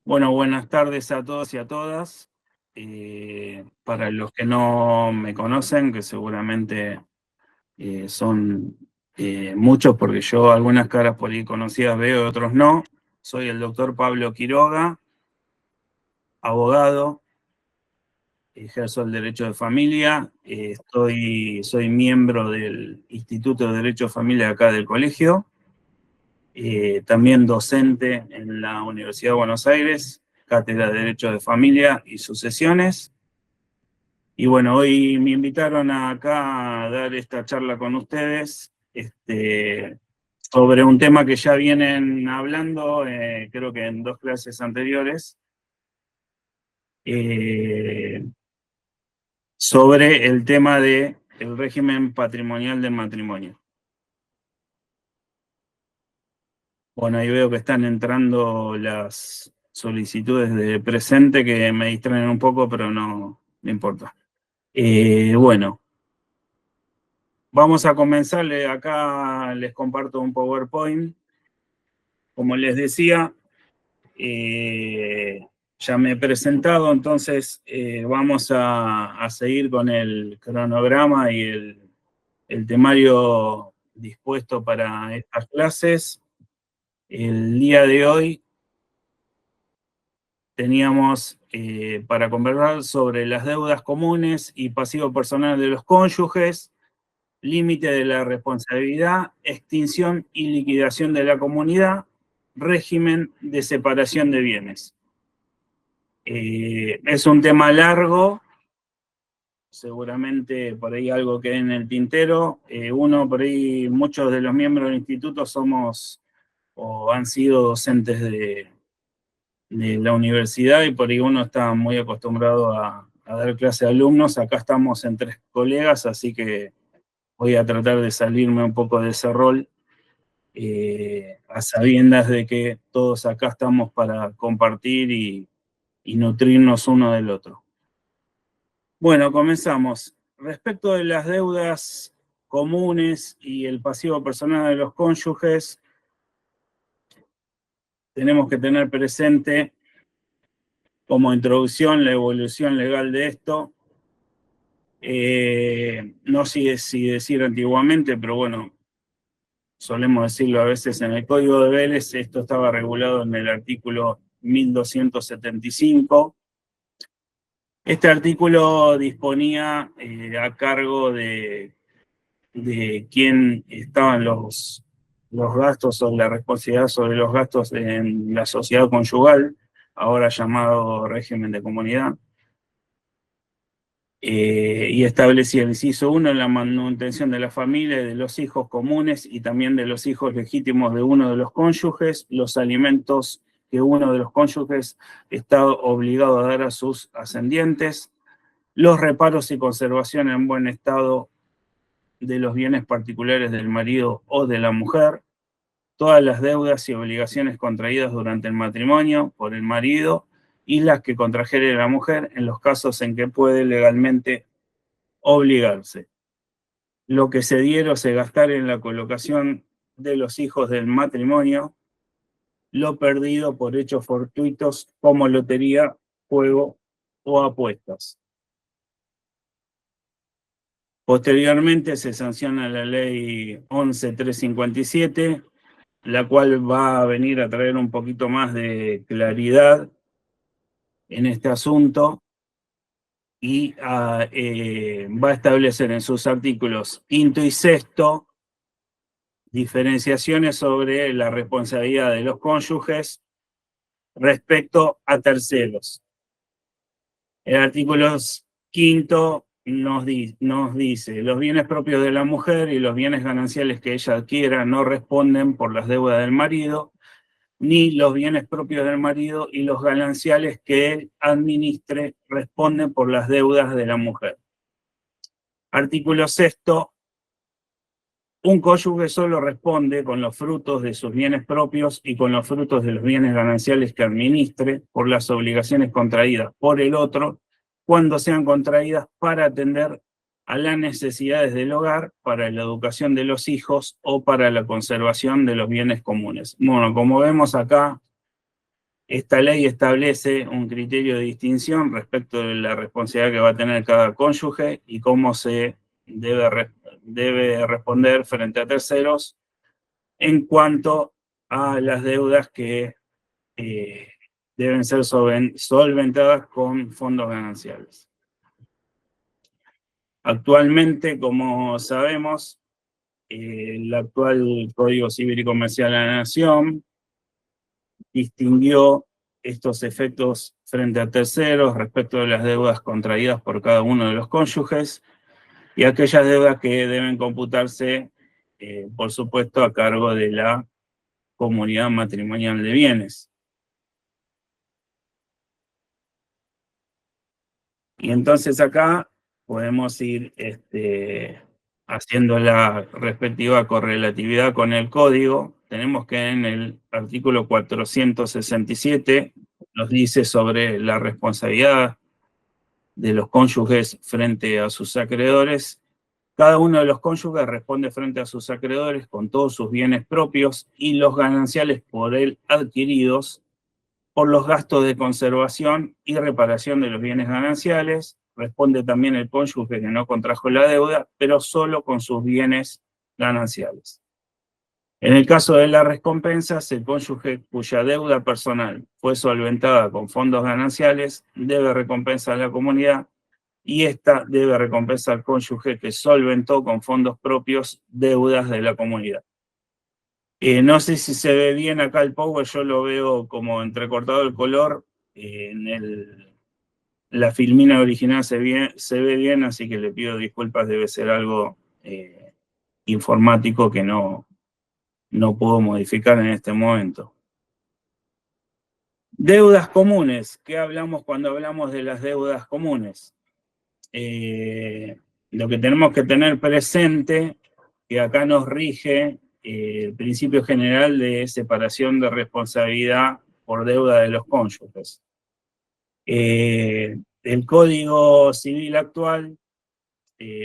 Bueno, buenas tardes a todos y a todas. Para los que no me conocen, que seguramente son muchos, porque yo algunas caras por ahí conocidas veo, otros no. Soy el doctor Pablo Quiroga, abogado, ejerzo el derecho de familia, soy miembro del Instituto de Derecho de Familia acá del colegio, también docente en la Universidad de Buenos Aires, cátedra de Derecho de Familia y Sucesiones. Y bueno, hoy me invitaron acá a dar esta charla con ustedes sobre un tema que ya vienen hablando, creo que en dos clases anteriores, eh, sobre el tema del régimen patrimonial del matrimonio. Bueno, ahí veo que están entrando las solicitudes de presente que me distraen un poco, pero no importa. Bueno, vamos a comenzar. Acá les comparto un PowerPoint. Como les decía, ya me he presentado, entonces vamos a seguir con el cronograma y el temario dispuesto para estas clases. El día de hoy teníamos para conversar sobre las deudas comunes y pasivo personal de los cónyuges, límite de la responsabilidad, extinción y liquidación de la comunidad, régimen de separación de bienes. Es un tema largo, seguramente por ahí algo quede en el tintero. Por ahí, muchos de los miembros del instituto somos o han sido docentes de la universidad y por ahí uno está muy acostumbrado a dar clase a alumnos. Acá estamos en 3 colegas, así que voy a tratar de salirme un poco de ese rol, a sabiendas de que todos acá estamos para compartir y nutrirnos uno del otro. Bueno, comenzamos. Respecto de las deudas comunes y el pasivo personal de los cónyuges, tenemos que tener presente como introducción la evolución legal de esto. No sé si decir antiguamente, pero bueno, solemos decirlo a veces en el Código de Vélez. Esto estaba regulado en el artículo 1275. Este artículo disponía a cargo de quién estaban los gastos o la responsabilidad sobre los gastos en la sociedad conyugal, ahora llamado régimen de comunidad, y establecía el inciso 1 en la manutención de la familia, de los hijos comunes y también de los hijos legítimos de uno de los cónyuges, los alimentos que uno de los cónyuges está obligado a dar a sus ascendientes, los reparos y conservación en buen estado de los bienes particulares del marido o de la mujer, todas las deudas y obligaciones contraídas durante el matrimonio por el marido y las que contrajere la mujer en los casos en que puede legalmente obligarse. Lo que se diera o se gastara en la colocación de los hijos del matrimonio, lo perdido por hechos fortuitos como lotería, juego o apuestas. Posteriormente se sanciona la ley 11.357, la cual va a venir a traer un poquito más de claridad en este asunto y va a establecer en sus artículos quinto y sexto diferenciaciones sobre la responsabilidad de los cónyuges respecto a terceros. El artículo quinto nos dice: los bienes propios de la mujer y los bienes gananciales que ella adquiera no responden por las deudas del marido, ni los bienes propios del marido y los gananciales que él administre responden por las deudas de la mujer. Artículo sexto: un cónyuge solo responde con los frutos de sus bienes propios y con los frutos de los bienes gananciales que administre por las obligaciones contraídas por el otro, cuando sean contraídas para atender a las necesidades del hogar, para la educación de los hijos o para la conservación de los bienes comunes. Bueno, como vemos acá, Esta ley establece un criterio de distinción respecto de la responsabilidad que va a tener cada cónyuge y cómo se debe responder frente a terceros en cuanto a las deudas que deben ser solventadas con fondos gananciales. Actualmente, como sabemos, el actual Código Civil y Comercial de la Nación distinguió estos efectos frente a terceros respecto de las deudas contraídas por cada uno de los cónyuges y aquellas deudas que deben computarse, por supuesto, a cargo de la comunidad matrimonial de bienes. Y entonces acá podemos ir haciendo la respectiva correlatividad con el código. Tenemos que en el artículo 467 nos dice sobre la responsabilidad de los cónyuges frente a sus acreedores. Cada uno de los cónyuges responde frente a sus acreedores con todos sus bienes propios y los gananciales por él adquiridos por los gastos de conservación y reparación de los bienes gananciales. Responde también el cónyuge que no contrajo la deuda, pero solo con sus bienes gananciales. En el caso de las recompensas, el cónyuge cuya deuda personal fue solventada con fondos gananciales debe recompensar a la comunidad y esta debe recompensar al cónyuge que solventó con fondos propios deudas de la comunidad. No sé si se ve bien acá el power, yo lo veo como entrecortado el color. La filmina original se ve bien, así que le pido disculpas, debe ser algo informático que no puedo modificar en este momento. Deudas comunes. ¿Qué hablamos cuando hablamos de las deudas comunes? Lo que tenemos que tener presente, que acá nos rige el principio general de separación de responsabilidad por deuda de los cónyuges. El Código Civil actual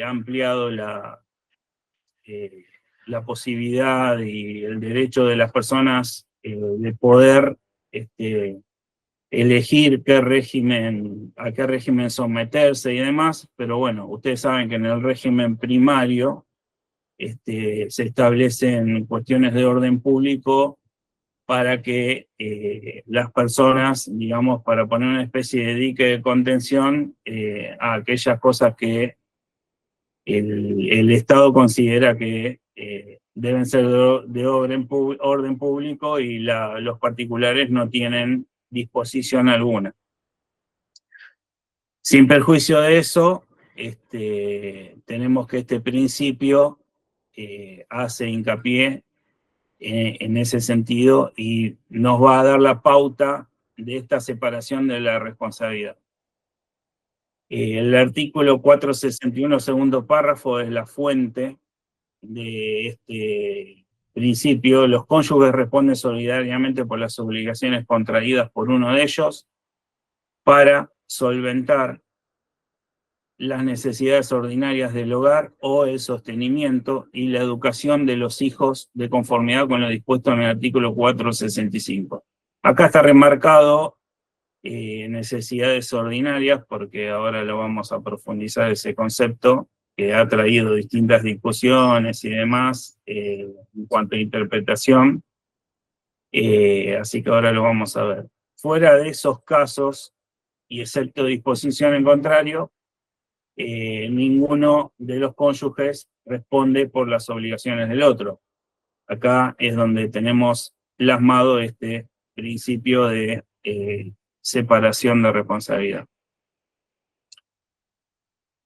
ha ampliado la posibilidad y el derecho de las personas de poder elegir a qué régimen someterse y demás, pero bueno, ustedes saben que en el régimen primario se establecen cuestiones de orden público para que las personas, digamos, para poner una especie de dique de contención a aquellas cosas que el Estado considera que deben ser de orden público y los particulares no tienen disposición alguna. Sin perjuicio de eso, tenemos que este principio hace hincapié en ese sentido y nos va a dar la pauta de esta separación de la responsabilidad. El artículo 461, segundo párrafo, es la fuente de este principio. Los cónyuges responden solidariamente por las obligaciones contraídas por uno de ellos para solventar las necesidades ordinarias del hogar o el sostenimiento y la educación de los hijos de conformidad con lo dispuesto en el artículo 465. Acá está remarcado necesidades ordinarias, porque ahora lo vamos a profundizar ese concepto, que ha traído distintas discusiones y demás en cuanto a interpretación, así que ahora lo vamos a ver. Fuera de esos casos, y excepto disposición en contrario, ninguno de los cónyuges responde por las obligaciones del otro. Acá es donde tenemos plasmado este principio de separación de responsabilidad.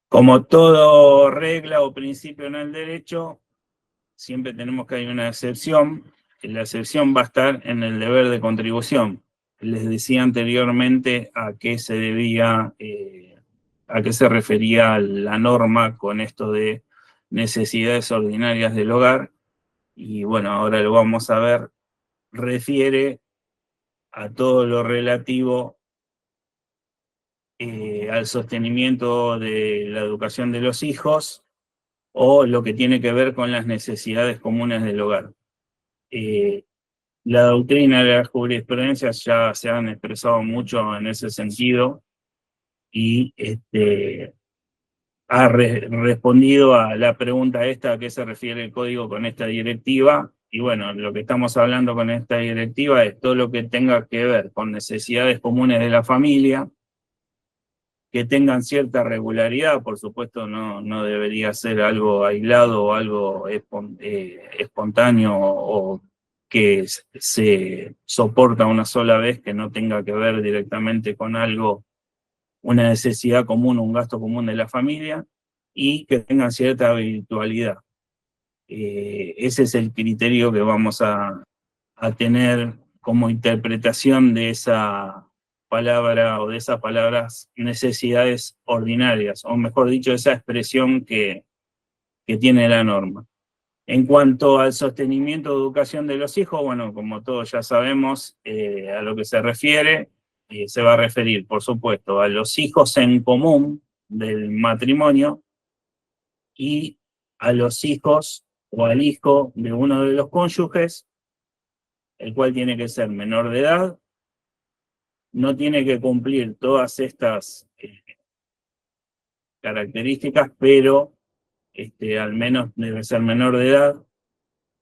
Como todo regla o principio en el derecho, siempre tenemos que hay una excepción, que la excepción va a estar en el deber de contribución. Les decía anteriormente a qué se debía, a qué se refería la norma con esto de necesidades ordinarias del hogar, y bueno, ahora lo vamos a ver, refiere a todo lo relativo al sostenimiento de la educación de los hijos o lo que tiene que ver con las necesidades comunes del hogar. La doctrina de la jurisprudencia ya se han expresado mucho en ese sentido y ha respondido a la pregunta esta, a qué se refiere el código con esta directiva. Y bueno, lo que estamos hablando con esta directiva es todo lo que tenga que ver con necesidades comunes de la familia, que tengan cierta regularidad, por supuesto no debería ser algo aislado o algo espontáneo o que se soporta una sola vez, que no tenga que ver directamente con algo, una necesidad común, un gasto común de la familia, y que tengan cierta habitualidad. Ese es el criterio que vamos a tener como interpretación de esa palabra o de esas palabras necesidades ordinarias, o mejor dicho, esa expresión que tiene la norma. En cuanto al sostenimiento de educación de los hijos, bueno, como todos ya sabemos, a lo que se refiere, se va a referir, por supuesto, a los hijos en común del matrimonio y a los hijos o al hijo de uno de los cónyuges, el cual tiene que ser menor de edad, no tiene que cumplir todas estas características, pero al menos debe ser menor de edad,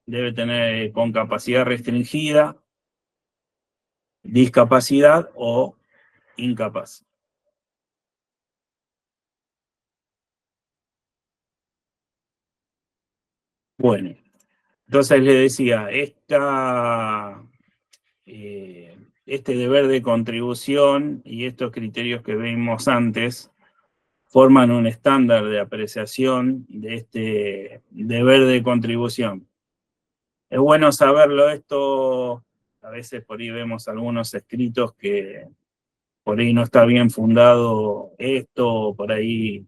debe tener con capacidad restringida, discapacidad o incapaz. Bueno, entonces le decía, este deber de contribución y estos criterios que vimos antes forman un estándar de apreciación de este deber de contribución. Es bueno saberlo esto, a veces por ahí vemos algunos escritos que por ahí no está bien fundado esto, por ahí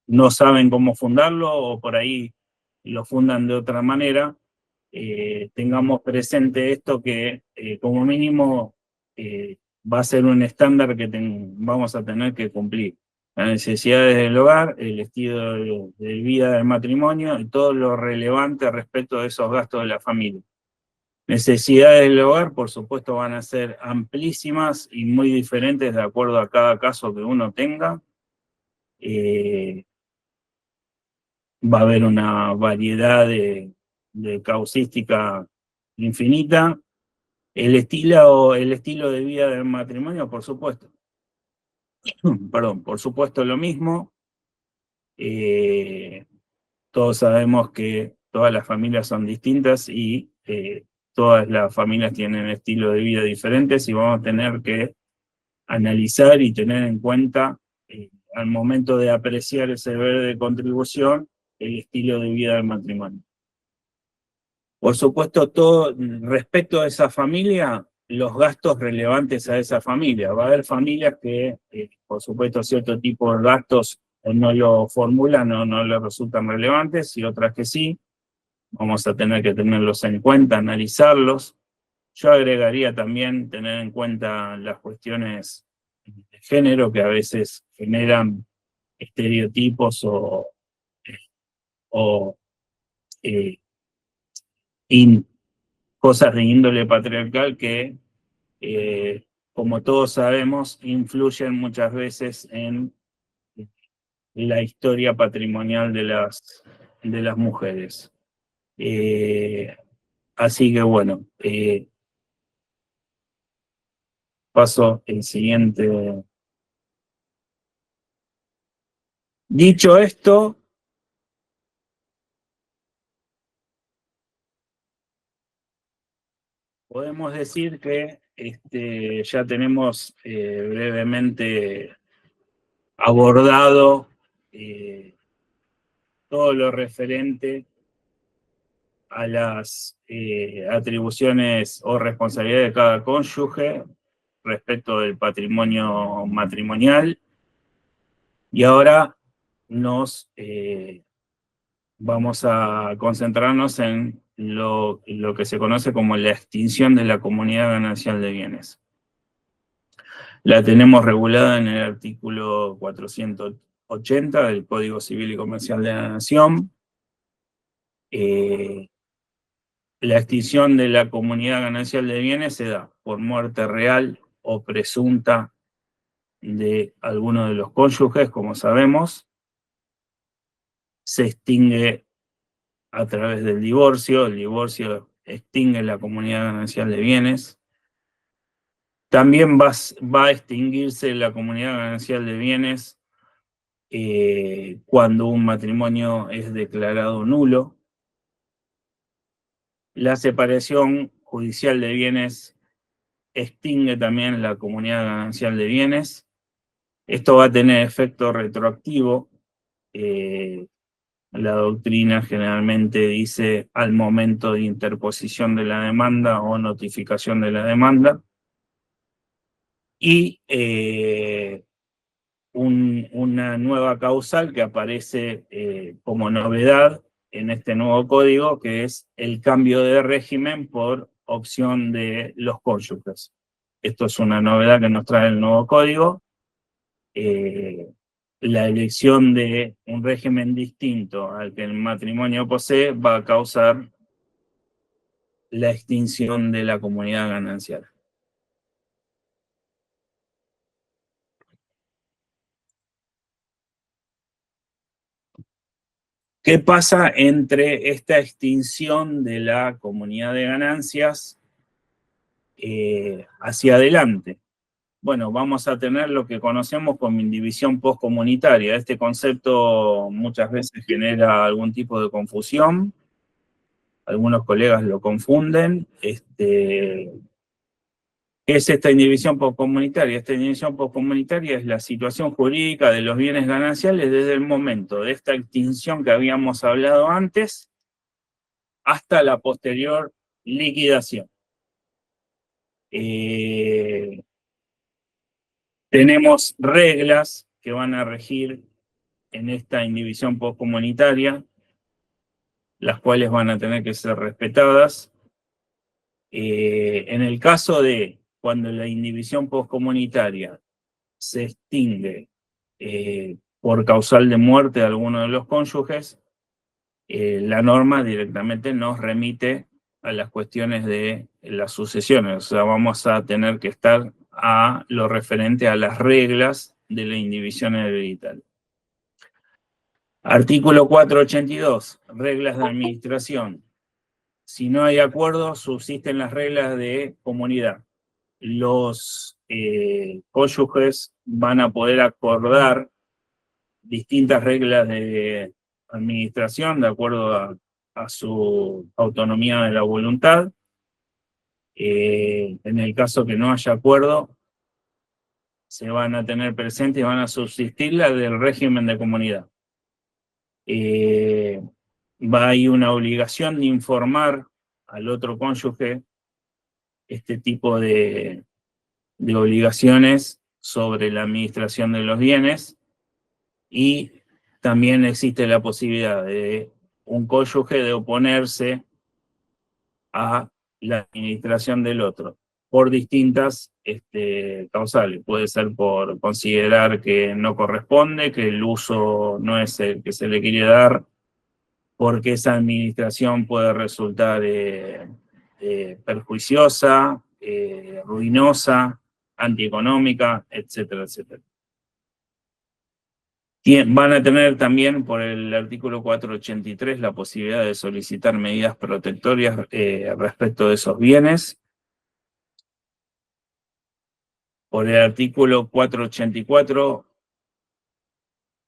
no saben cómo fundarlo, o por ahí lo fundan de otra manera. Tengamos presente esto que como mínimo va a ser un estándar que vamos a tener que cumplir. Las necesidades del hogar, el estilo de vida del matrimonio y todo lo relevante respecto de esos gastos de la familia. Necesidades del hogar, por supuesto, van a ser amplísimas y muy diferentes de acuerdo a cada caso que uno tenga. Va a haber una variedad de causística infinita. El estilo de vida del matrimonio, por supuesto. Perdón, por supuesto lo mismo. Todos sabemos que todas las familias son distintas y todas las familias tienen estilos de vida diferentes y vamos a tener que analizar y tener en cuenta al momento de apreciar ese deber de contribución el estilo de vida del matrimonio. Por supuesto, todo respecto a esa familia, los gastos relevantes a esa familia. Va a haber familias que, por supuesto, cierto tipo de gastos no lo formulan, no le resultan relevantes, y otras que sí. Vamos a tener que tenerlos en cuenta, analizarlos. Yo agregaría también tener en cuenta las cuestiones de género que a veces generan estereotipos o eh, cosas de índole patriarcal que, como todos sabemos, influyen muchas veces en la historia patrimonial de las mujeres. Así que bueno, paso el siguiente. Dicho esto, podemos decir que ya tenemos brevemente abordado todo lo referente a las atribuciones o responsabilidades de cada cónyuge respecto del patrimonio matrimonial. Y ahora vamos a concentrarnos en lo que se conoce como la extinción de la comunidad ganancial de bienes. La tenemos regulada en el artículo 480 del Código Civil y Comercial de la Nación. La extinción de la comunidad ganancial de bienes se da por muerte real o presunta de alguno de los cónyuges, como sabemos. Se extingue a través del divorcio. El divorcio extingue la comunidad ganancial de bienes. También va a extinguirse la comunidad ganancial de bienes cuando un matrimonio es declarado nulo. La separación judicial de bienes extingue también la comunidad ganancial de bienes. Esto va a tener efecto retroactivo. La doctrina generalmente dice al momento de interposición de la demanda o notificación de la demanda. Y una nueva causal que aparece como novedad en este nuevo código, que es el cambio de régimen por opción de los cónyuges. Esto es una novedad que nos trae el nuevo código. La elección de un régimen distinto al que el matrimonio posee va a causar la extinción de la comunidad ganancial. ¿Qué pasa entre esta extinción de la comunidad de ganancias hacia adelante? Bueno, vamos a tener lo que conocemos como indivisión postcomunitaria. Este concepto muchas veces genera algún tipo de confusión. Algunos colegas lo confunden. ¿Qué es esta indivisión postcomunitaria? Esta indivisión postcomunitaria es la situación jurídica de los bienes gananciales desde el momento de esta extinción que habíamos hablado antes hasta la posterior liquidación. Tenemos reglas que van a regir en esta indivisión postcomunitaria, las cuales van a tener que ser respetadas. En el caso de cuando la indivisión postcomunitaria se extingue por causal de muerte de alguno de los cónyuges, la norma directamente nos remite a las cuestiones de las sucesiones. O sea, vamos a tener que estar a lo referente a las reglas de la indivisión hereditaria. Artículo 482, reglas de administración. Si no hay acuerdo, subsisten las reglas de comunidad. Los cónyuges van a poder acordar distintas reglas de administración de acuerdo a su autonomía de la voluntad. En el caso que no haya acuerdo, se van a tener presente y van a subsistir las del régimen de comunidad. Va a ir una obligación de informar al otro cónyuge este tipo de obligaciones sobre la administración de los bienes, y también existe la posibilidad de un cónyuge de oponerse a la administración del otro por distintas causales. Puede ser por considerar que no corresponde, que el uso no es el que se le quiere dar, porque esa administración puede resultar perjuiciosa, ruinosa, antieconómica, etcétera, etcétera. Van a tener también por el artículo 483 la posibilidad de solicitar medidas protectorias respecto de esos bienes. Por el artículo 484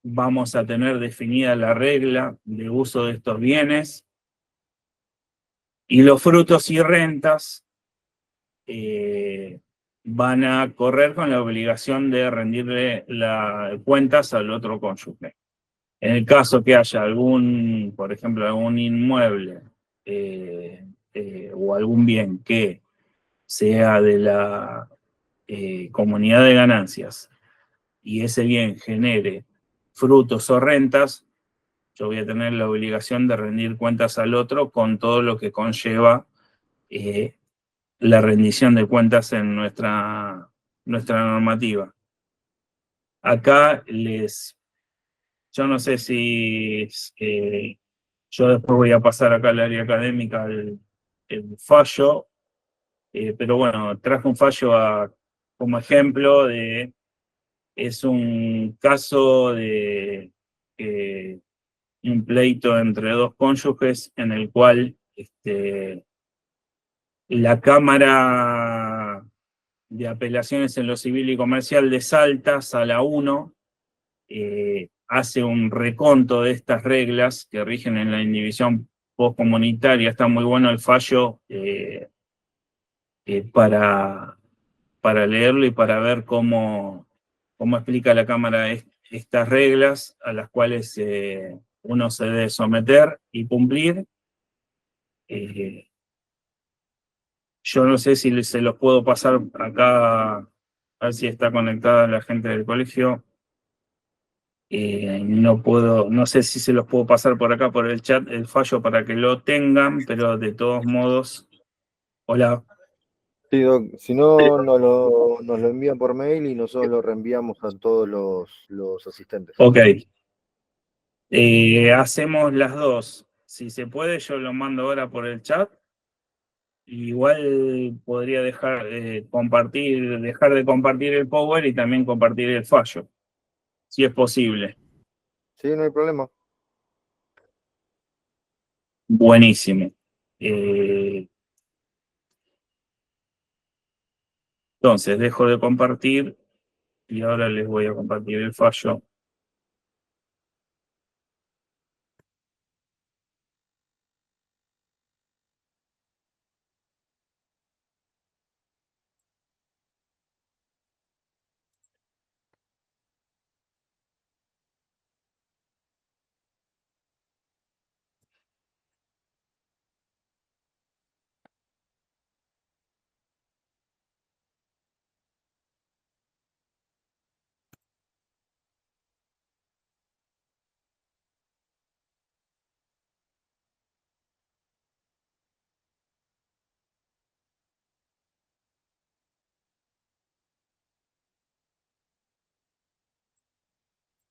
vamos a tener definida la regla de uso de estos bienes, y los frutos y rentas van a correr con la obligación de rendirle cuentas al otro cónyuge. En el caso que haya algún, por ejemplo, algún inmueble o algún bien que sea de la comunidad de ganancias y ese bien genere frutos o rentas, yo voy a tener la obligación de rendir cuentas al otro con todo lo que conlleva la rendición de cuentas en nuestra normativa. Acá yo no sé si yo después voy a pasar acá al área académica el fallo, pero bueno, traje un fallo como ejemplo es un caso de un pleito entre dos cónyuges en el cual la Cámara de Apelaciones en lo Civil y Comercial de Salta, Sala 1, hace un reconto de estas reglas que rigen en la indivisión postcomunitaria. Está muy bueno el fallo para leerlo y para ver cómo explica la Cámara estas reglas a las cuales uno se debe someter y cumplir. Yo no sé si se los puedo pasar acá, a ver si está conectada la gente del colegio. No sé si se los puedo pasar por acá, por el chat, el fallo para que lo tengan, pero de todos modos, hola. Sí, Doc, si no, nos lo envían por mail y nosotros lo reenviamos a todos los asistentes. Ok. Hacemos las dos. Si se puede, yo lo mando ahora por el chat. Igual podría dejar de compartir el Power y también compartir el fallo, si es posible. Sí, no hay problema. Buenísimo. Entonces, dejo de compartir y ahora les voy a compartir el fallo.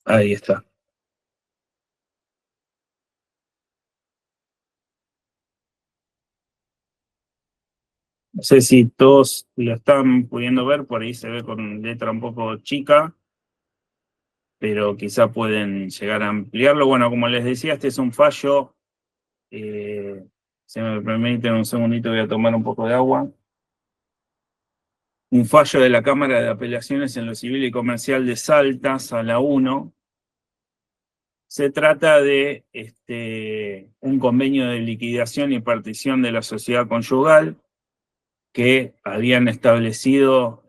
Ahí está. No sé si todos lo están pudiendo ver, por ahí se ve con letra un poco chica, pero quizá pueden llegar a ampliarlo. Bueno, como les decía, este es un fallo. Si me permiten un segundito, voy a tomar un poco de agua. Un fallo de la Cámara de Apelaciones en lo Civil y Comercial de Salta, Sala 1. Se trata de un convenio de liquidación y partición de la sociedad conyugal que habían establecido.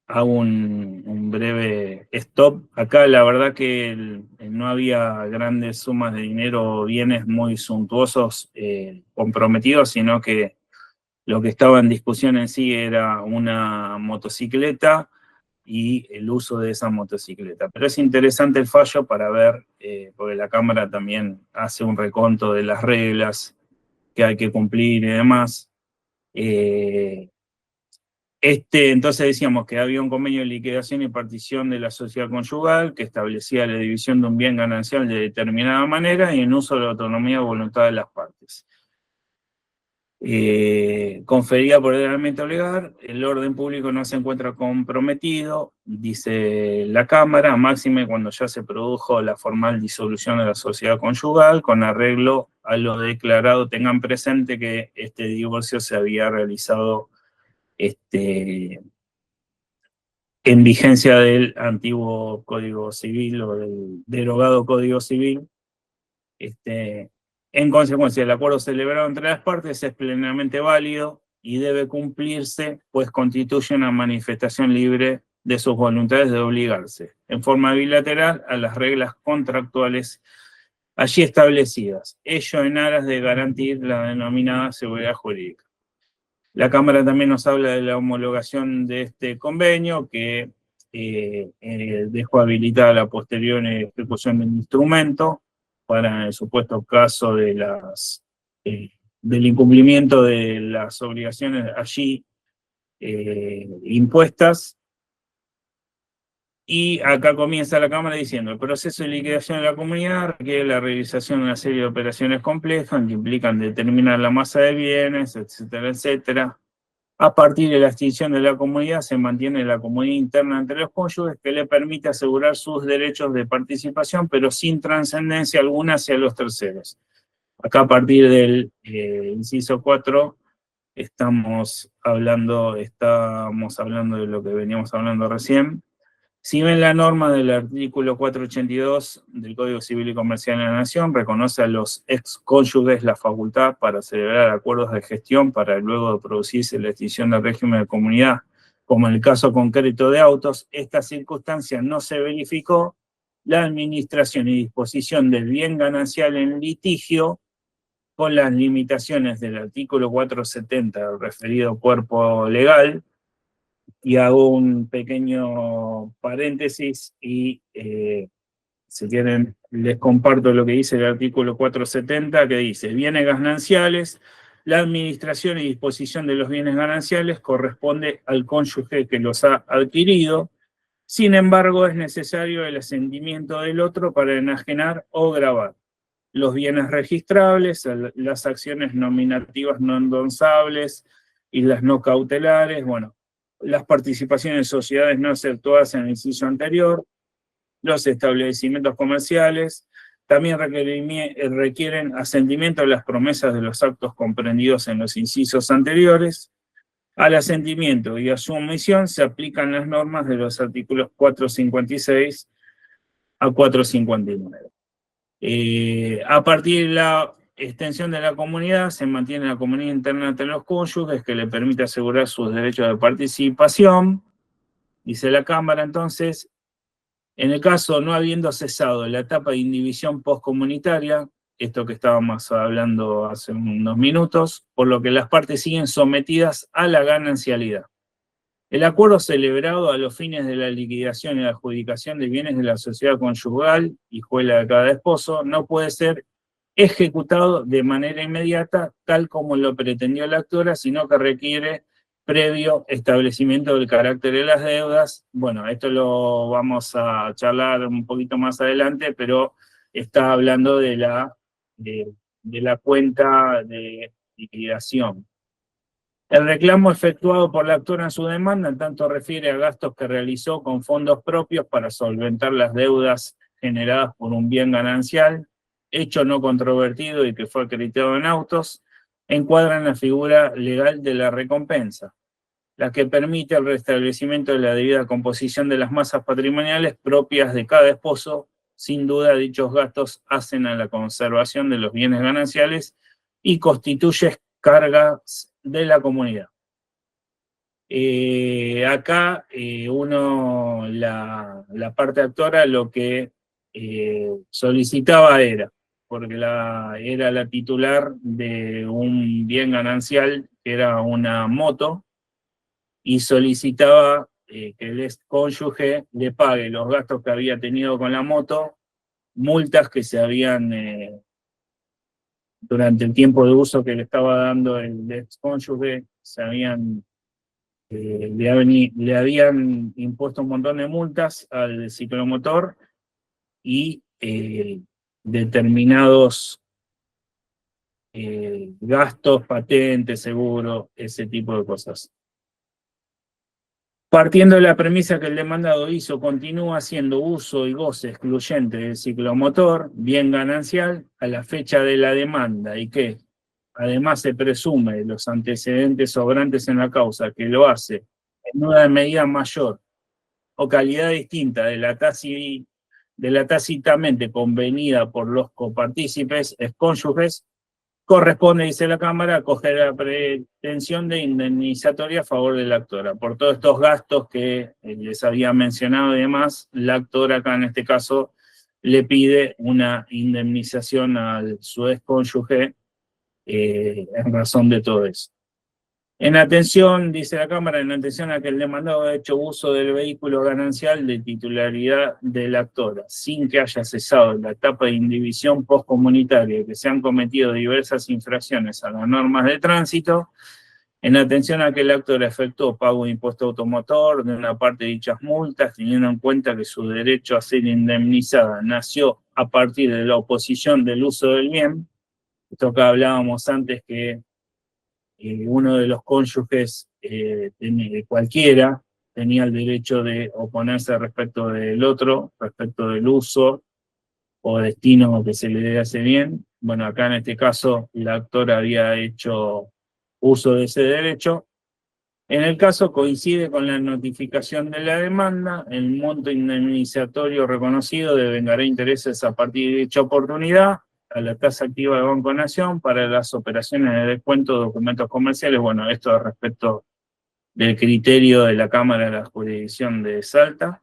Hago un breve stop. Acá la verdad que no había grandes sumas de dinero o bienes muy suntuosos comprometidos, sino que lo que estaba en discusión en sí era una motocicleta y el uso de esa motocicleta. Pero es interesante el fallo para ver, porque la Cámara también hace un reconto de las reglas que hay que cumplir y demás. Entonces decíamos que había un convenio de liquidación y partición de la sociedad conyugal que establecía la división de un bien ganancial de determinada manera y en uso de la autonomía y voluntad de las partes. Conferida por el ordenamiento legal, el orden público no se encuentra comprometido, dice la Cámara, máxime cuando ya se produjo la formal disolución de la sociedad conyugal, con arreglo a lo declarado. Tengan presente que este divorcio se había realizado en vigencia del antiguo Código Civil o del derogado Código Civil. En consecuencia, el acuerdo celebrado entre las partes es plenamente válido y debe cumplirse, pues constituye una manifestación libre de sus voluntades de obligarse, en forma bilateral, a las reglas contractuales allí establecidas, ello en aras de garantir la denominada seguridad jurídica. La Cámara también nos habla de la homologación de este convenio, que dejó habilitada la posterior ejecución del instrumento para el supuesto caso del incumplimiento de las obligaciones allí impuestas. Y acá comienza la Cámara diciendo: el proceso de liquidación de la comunidad requiere la realización de una serie de operaciones complejas que implican determinar la masa de bienes, etcétera, etcétera. A partir de la extinción de la comunidad se mantiene la comunidad interna entre los cónyuges, que le permite asegurar sus derechos de participación, pero sin trascendencia alguna hacia los terceros. Acá, a partir del inciso 4, estamos hablando de lo que veníamos hablando recién. Si bien la norma del artículo 482 del Código Civil y Comercial de la Nación reconoce a los excónyuges la facultad para celebrar acuerdos de gestión para luego de producirse la extinción del régimen de comunidad, como en el caso concreto de autos, esta circunstancia no se verificó, la administración y disposición del bien ganancial en litigio, con las limitaciones del artículo 470 del referido cuerpo legal. Y hago un pequeño paréntesis y, si quieren, les comparto lo que dice el artículo 470, que dice: bienes gananciales, la administración y disposición de los bienes gananciales corresponde al cónyuge que los ha adquirido. Sin embargo, es necesario el asentimiento del otro para enajenar o gravar los bienes registrables, las acciones nominativas no endonsables y las no cautelares, bueno, las participaciones en sociedades no exceptuadas en el inciso anterior, los establecimientos comerciales, también requieren asentimiento a las promesas de los actos comprendidos en los incisos anteriores. Al asentimiento y a su omisión se aplican las normas de los artículos 456 a 459. A partir de la extensión de la comunidad, se mantiene la comunidad interna entre los cónyuges, que le permite asegurar sus derechos de participación. Dice la Cámara, entonces, en el caso no habiendo cesado la etapa de indivisión postcomunitaria, esto que estábamos hablando hace unos minutos, por lo que las partes siguen sometidas a la ganancialidad. El acuerdo celebrado a los fines de la liquidación y la adjudicación de bienes de la sociedad conyugal, hijuela de cada esposo, no puede ser ejecutado de manera inmediata, tal como lo pretendió la actora, sino que requiere previo establecimiento del carácter de las deudas. Bueno, esto lo vamos a charlar un poquito más adelante, pero está hablando de la cuenta de liquidación. El reclamo efectuado por la actora en su demanda, en tanto refiere a gastos que realizó con fondos propios para solventar las deudas generadas por un bien ganancial, hecho no controvertido y que fue acreditado en autos, encuadran la figura legal de la recompensa, la que permite el restablecimiento de la debida composición de las masas patrimoniales propias de cada esposo. Sin duda, dichos gastos hacen a la conservación de los bienes gananciales y constituye cargas de la comunidad. Acá la parte actora lo que solicitaba era, porque era la titular de un bien ganancial que era una moto, y solicitaba que el excónyuge le pague los gastos que había tenido con la moto, multas que se habían, durante el tiempo de uso que le estaba dando el excónyuge, le habían impuesto un montón de multas al ciclomotor y determinados gastos, patentes, seguro, ese tipo de cosas. Partiendo de la premisa que el demandado continúa haciendo uso y goce excluyente del ciclomotor, bien ganancial, a la fecha de la demanda, y que además se presume de los antecedentes sobrantes en la causa que lo hace en una medida mayor o calidad distinta de la tácitamente convenida por los copartícipes, excónyuges, corresponde, dice la Cámara, acoger la pretensión de indemnizatoria a favor de la actora. Por todos estos gastos que les había mencionado y demás, la actora acá en este caso le pide una indemnización a su excónyuge en razón de todo eso. En atención, dice la Cámara, en atención a que el demandado ha hecho uso del vehículo ganancial de titularidad de la actora, sin que haya cesado la etapa de indivisión postcomunitaria, que se han cometido diversas infracciones a las normas de tránsito, En atención a que el acto le efectuó pago de impuesto automotor de una parte de dichas multas, teniendo en cuenta que su derecho a ser indemnizada nació a partir de la oposición del uso del bien, esto que hablábamos antes que uno de los cónyuges, cualquiera, tenía el derecho de oponerse respecto del otro, respecto del uso o destino que se le dé a ese bien. Bueno, acá en este caso la actora había hecho uso de ese derecho. En el caso coincide con la notificación de la demanda, el monto indemnizatorio reconocido devengará intereses a partir de dicha oportunidad a la tasa activa de Banco Nación para las operaciones de descuento de documentos comerciales. Bueno, esto respecto del criterio de la Cámara de la Jurisdicción de Salta,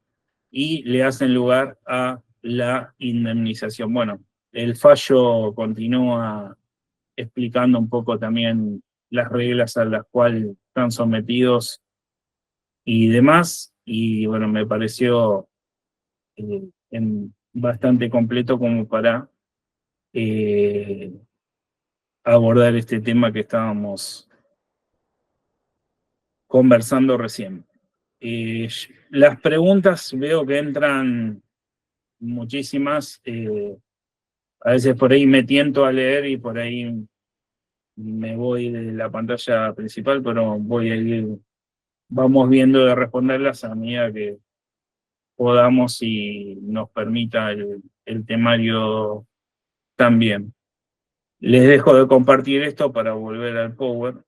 y le hacen lugar a la indemnización. Bueno, el fallo continúa explicando un poco también las reglas a las cuales están sometidos y demás, y bueno, me pareció bastante completo como para abordar este tema que estábamos conversando recién. Las preguntas veo que entran muchísimas, a veces por ahí me tiento a leer y por ahí me voy de la pantalla principal, pero voy a ir, vamos viendo de responderlas a medida que podamos y nos permita el temario también. Les dejo de compartir esto para volver al Power.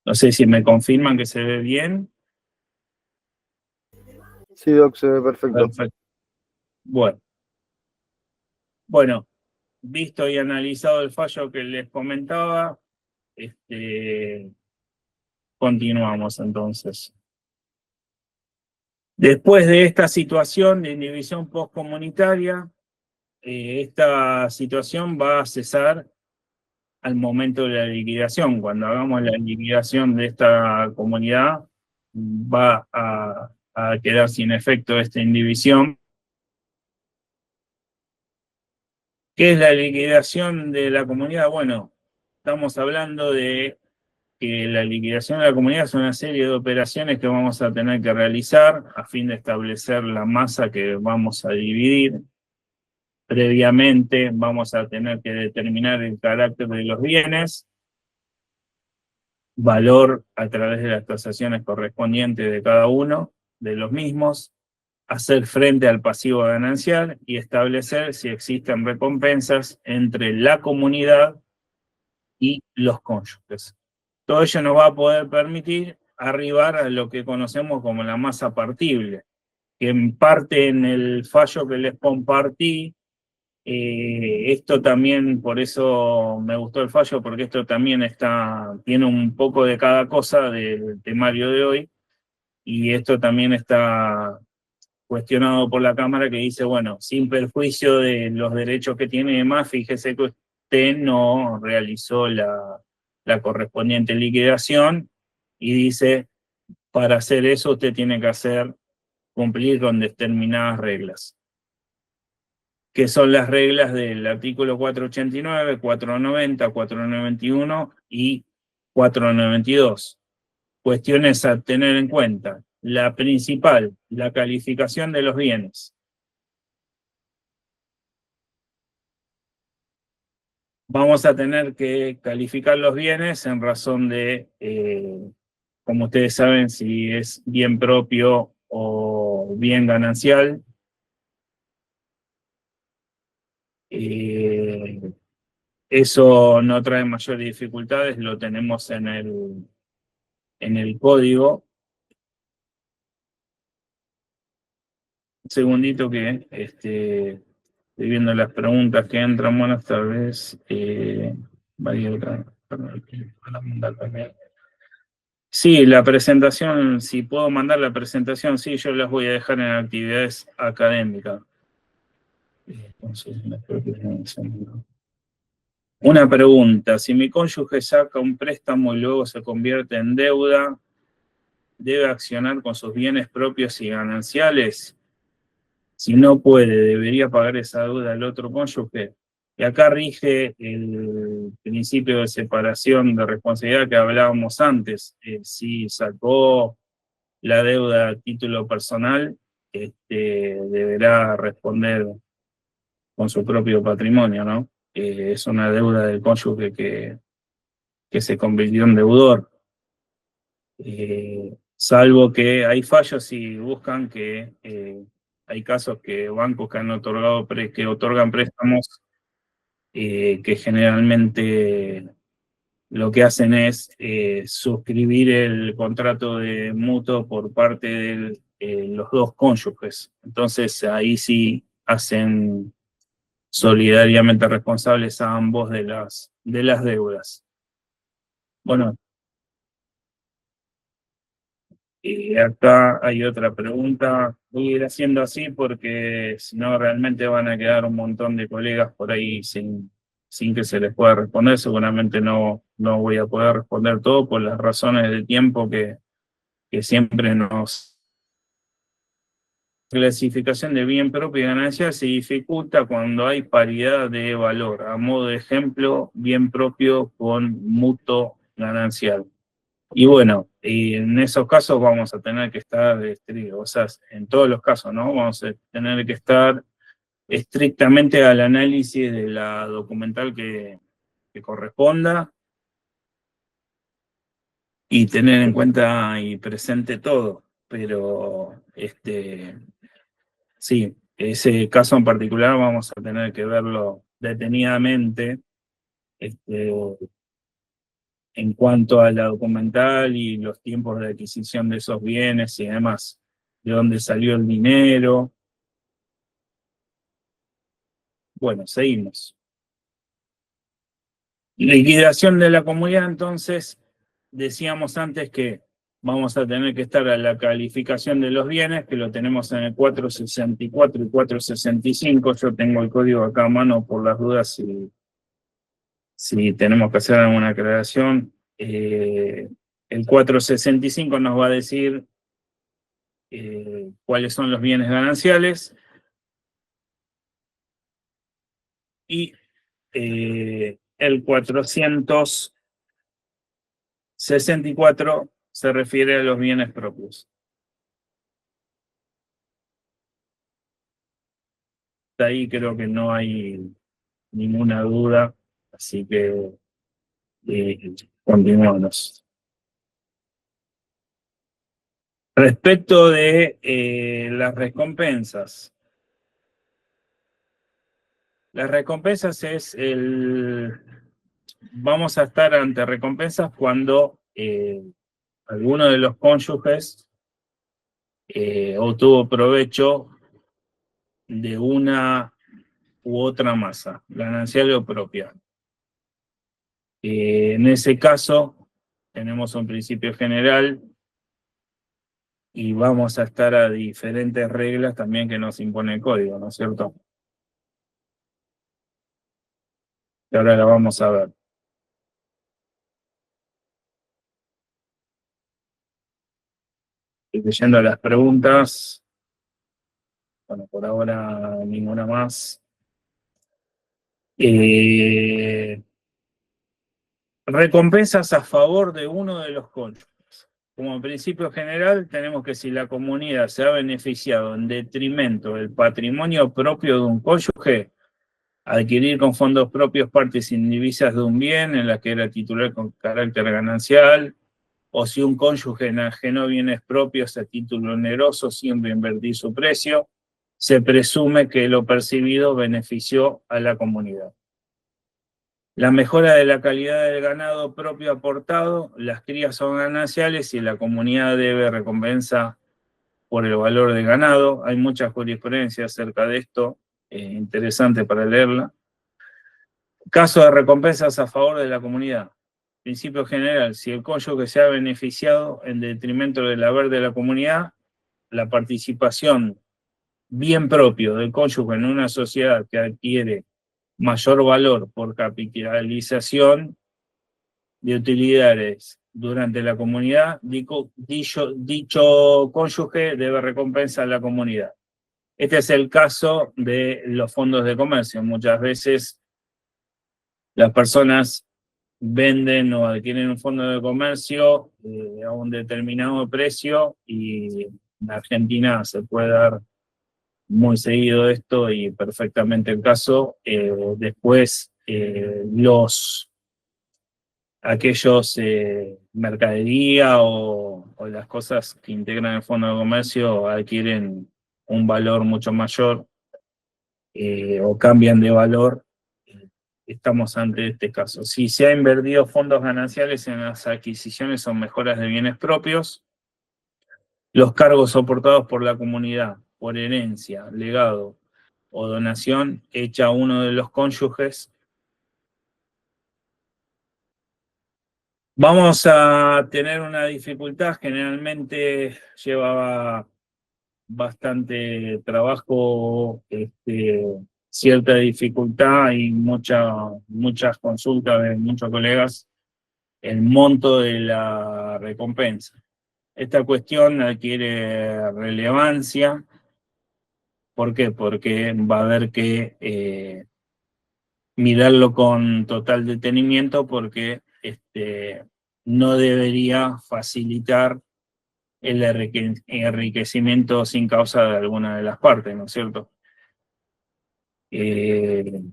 No sé si me confirman que se ve bien. Sí, Doc, se ve perfecto. Perfecto. Bueno, visto y analizado el fallo que les comentaba, continuamos entonces. Después de esta situación de indivisión postcomunitaria, esta situación va a cesar al momento de la liquidación. Cuando hagamos la liquidación de esta comunidad, va a quedar sin efecto esta indivisión. ¿Qué es la liquidación de la comunidad? Bueno, estamos hablando de que la liquidación de la comunidad es una serie de operaciones que vamos a tener que realizar a fin de establecer la masa que vamos a dividir. Previamente vamos a tener que determinar el carácter de los bienes, valor a través de las tasaciones correspondientes de cada uno de los mismos, hacer frente al pasivo ganancial y establecer si existen recompensas entre la comunidad y los cónyuges. Todo ello nos va a poder permitir arribar a lo que conocemos como la masa partible, que en parte en el fallo que les compartí, esto también, por eso me gustó el fallo, porque esto también tiene un poco de cada cosa del temario de hoy, y esto también está cuestionado por la Cámara, que dice, bueno, sin perjuicio de los derechos que tiene y demás, fíjese que usted no realizó la correspondiente liquidación, y dice, para hacer eso usted tiene que cumplir con determinadas reglas, que son las reglas del artículo 489, 490, 491 y 492. Cuestiones a tener en cuenta. La principal, la calificación de los bienes. Vamos a tener que calificar los bienes en razón de, como ustedes saben, si es bien propio o bien ganancial. Eso no trae mayores dificultades, lo tenemos en el código. Un segundito que estoy viendo las preguntas que entran. Buenas tardes. Para mandar también. Sí, la presentación, si puedo mandar la presentación, sí, yo las voy a dejar en actividades académicas. Entonces, espero que Una pregunta, si mi cónyuge saca un préstamo y luego se convierte en deuda, ¿debe accionar con sus bienes propios y gananciales? Si no puede, ¿debería pagar esa deuda al otro cónyuge? Y acá rige el principio de separación de responsabilidad que hablábamos antes. Si sacó la deuda a título personal, deberá responder con su propio patrimonio, ¿no? Es una deuda del cónyuge que se convirtió en deudor. Salvo que hay fallos y buscan que hay casos que bancos que han otorgado que otorgan préstamos que generalmente lo que hacen es suscribir el contrato de mutuo por parte de los dos cónyuges. Entonces ahí sí hacen solidariamente responsables a ambos de las deudas. Bueno, y acá hay otra pregunta. Voy a ir haciendo así porque si no realmente van a quedar un montón de colegas por ahí sin que se les pueda responder. Seguramente no voy a poder responder todo por las razones del tiempo que siempre nos... Clasificación de bien propio y ganancial se dificulta cuando hay paridad de valor. A modo de ejemplo, bien propio con mutuo ganancial. Y bueno, en esos casos vamos a tener que estar, o sea, en todos los casos, ¿no? Vamos a tener que estar estrictamente al análisis de la documental que corresponda y tener en cuenta y presente todo. Pero, sí, ese caso en particular vamos a tener que verlo detenidamente, este, en cuanto a la documental y los tiempos de adquisición de esos bienes y demás, de dónde salió el dinero. Bueno, seguimos. Liquidación de la comunidad, entonces, decíamos antes que vamos a tener que estar a la calificación de los bienes, que lo tenemos en el 464 y 465. Yo tengo el código acá a mano por las dudas si tenemos que hacer alguna aclaración. El 465 nos va a decir cuáles son los bienes gananciales y el 464 se refiere a los bienes propios. De ahí creo que no hay ninguna duda, así que continuamos. Respecto de las recompensas. Las recompensas vamos a estar ante recompensas cuando alguno de los cónyuges obtuvo provecho de una u otra masa, ganancial o propia. En ese caso, tenemos un principio general y vamos a estar a diferentes reglas también que nos impone el código, ¿no es cierto? Y ahora la vamos a ver. Estoy leyendo las preguntas. Bueno, por ahora ninguna más. Recompensas a favor de uno de los cónyuges. Como principio general, tenemos que si la comunidad se ha beneficiado en detrimento del patrimonio propio de un cónyuge, adquirir con fondos propios partes indivisas de un bien en la que era titular con carácter ganancial, o si un cónyuge enajenó bienes propios a título oneroso sin reinvertir su precio, se presume que lo percibido benefició a la comunidad. La mejora de la calidad del ganado propio aportado, las crías son gananciales y la comunidad debe recompensa por el valor del ganado. Hay mucha jurisprudencia acerca de esto, interesante para leerla. Caso de recompensas a favor de la comunidad. Principio general, si el cónyuge se ha beneficiado en detrimento del haber de la comunidad, la participación bien propio del cónyuge en una sociedad que adquiere mayor valor por capitalización de utilidades durante la comunidad, dicho cónyuge debe recompensar a la comunidad. Este es el caso de los fondos de comercio. Muchas veces las personas venden o adquieren un fondo de comercio a un determinado precio, y en Argentina se puede dar muy seguido esto y perfectamente el caso. Después aquellos mercadería o las cosas que integran el fondo de comercio adquieren un valor mucho mayor o cambian de valor. Estamos ante este caso. Si se ha invertido fondos gananciales en las adquisiciones o mejoras de bienes propios, los cargos soportados por la comunidad, por herencia, legado o donación hecha a uno de los cónyuges, vamos a tener una dificultad. Generalmente lleva bastante trabajo, cierta dificultad y muchas consultas de muchos colegas, el monto de la recompensa. Esta cuestión adquiere relevancia. ¿Por qué? Porque va a haber que mirarlo con total detenimiento, porque no debería facilitar el enriquecimiento sin causa de alguna de las partes, ¿no es cierto? El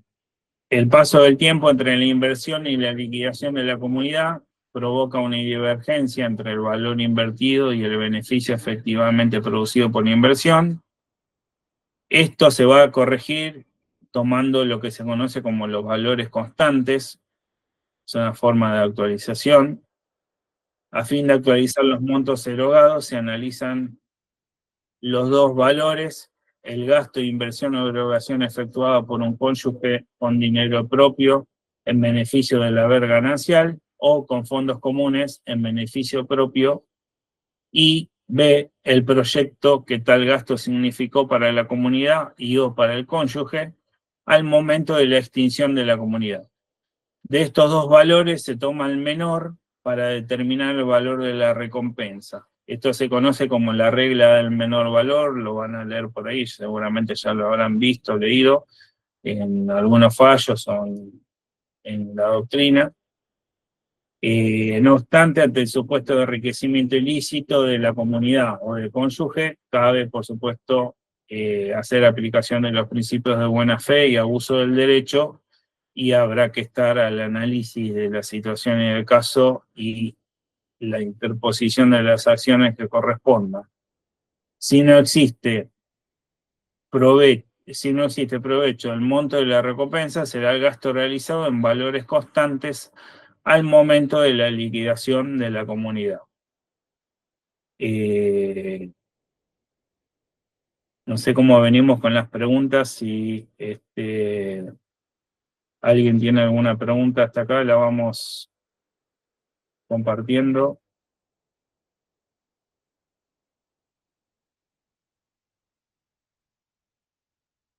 paso del tiempo entre la inversión y la liquidación de la comunidad provoca una divergencia entre el valor invertido y el beneficio efectivamente producido por la inversión. Esto se va a corregir tomando lo que se conoce como los valores constantes. Es una forma de actualización. A fin de actualizar los montos erogados, se analizan los dos valores: el gasto de inversión o erogación efectuada por un cónyuge con dinero propio en beneficio del haber ganancial, o con fondos comunes en beneficio propio, y B, el proyecto que tal gasto significó para la comunidad y o para el cónyuge al momento de la extinción de la comunidad. De estos dos valores se toma el menor para determinar el valor de la recompensa. Esto se conoce como la regla del menor valor, lo van a leer por ahí, seguramente ya lo habrán visto, leído en algunos fallos o en la doctrina. No obstante, ante el supuesto de enriquecimiento ilícito de la comunidad o del cónyuge, cabe, por supuesto, hacer aplicación de los principios de buena fe y abuso del derecho, y habrá que estar al análisis de la situación y del caso y la interposición de las acciones que correspondan. Si no existe provecho, el monto de la recompensa será el gasto realizado en valores constantes al momento de la liquidación de la comunidad. No sé cómo venimos con las preguntas. Si alguien tiene alguna pregunta hasta acá, la vamos compartiendo.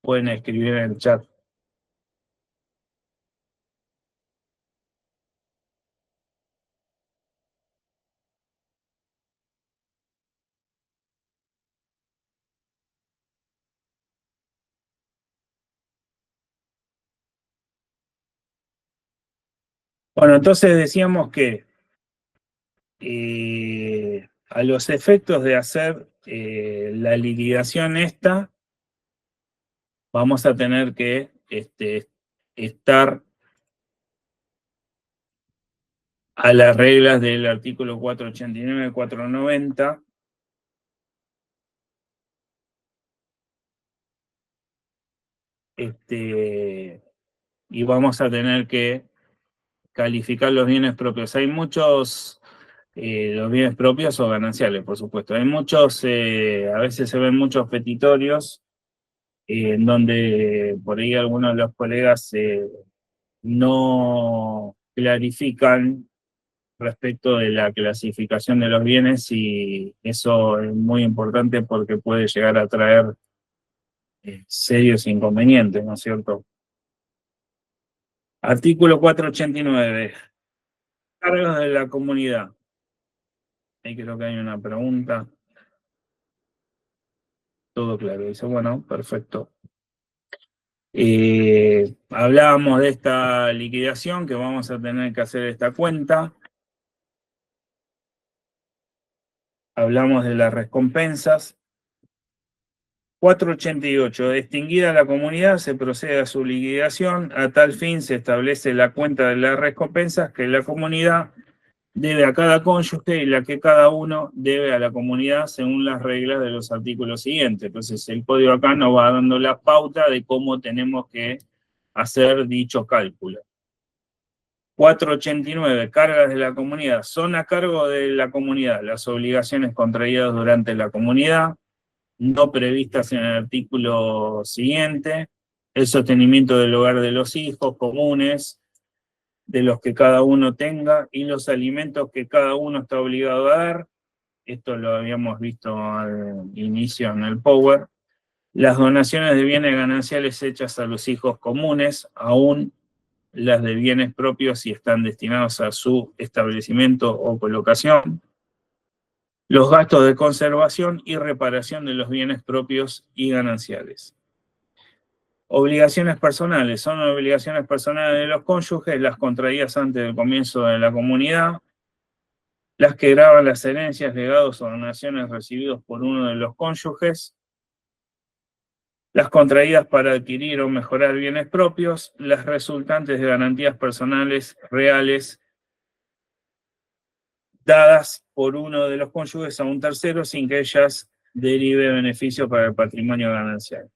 Pueden escribir en el chat. Bueno, entonces decíamos que a los efectos de hacer la liquidación esta, vamos a tener que estar a las reglas del artículo 489 y 490. Y vamos a tener que calificar los bienes propios. Hay muchos, los bienes propios o gananciales, por supuesto. Hay muchos, a veces se ven muchos petitorios en donde por ahí algunos de los colegas no clarifican respecto de la clasificación de los bienes, y eso es muy importante porque puede llegar a traer serios inconvenientes, ¿no es cierto? Artículo 489. Cargos de la comunidad. Ahí creo que hay una pregunta. Todo claro. Dice, bueno, perfecto. Hablábamos de esta liquidación, que vamos a tener que hacer esta cuenta. Hablamos de las recompensas. 488. Extinguida la comunidad, se procede a su liquidación. A tal fin se establece la cuenta de las recompensas que la comunidad debe a cada cónyuge y la que cada uno debe a la comunidad según las reglas de los artículos siguientes. Entonces, el código acá nos va dando la pauta de cómo tenemos que hacer dicho cálculo. 489. Cargas de la comunidad. Son a cargo de la comunidad las obligaciones contraídas durante la comunidad, no previstas en el artículo siguiente, el sostenimiento del hogar de los hijos comunes, de los que cada uno tenga, y los alimentos que cada uno está obligado a dar. Esto lo habíamos visto al inicio en el Power. Las donaciones de bienes gananciales hechas a los hijos comunes, aún las de bienes propios si están destinados a su establecimiento o colocación. Los gastos de conservación y reparación de los bienes propios y gananciales. Obligaciones personales. Son obligaciones personales de los cónyuges, las contraídas antes del comienzo de la comunidad, las que graban las herencias, legados o donaciones recibidos por uno de los cónyuges, las contraídas para adquirir o mejorar bienes propios, las resultantes de garantías personales reales dadas por uno de los cónyuges a un tercero sin que ellas derive beneficio para el patrimonio ganancial.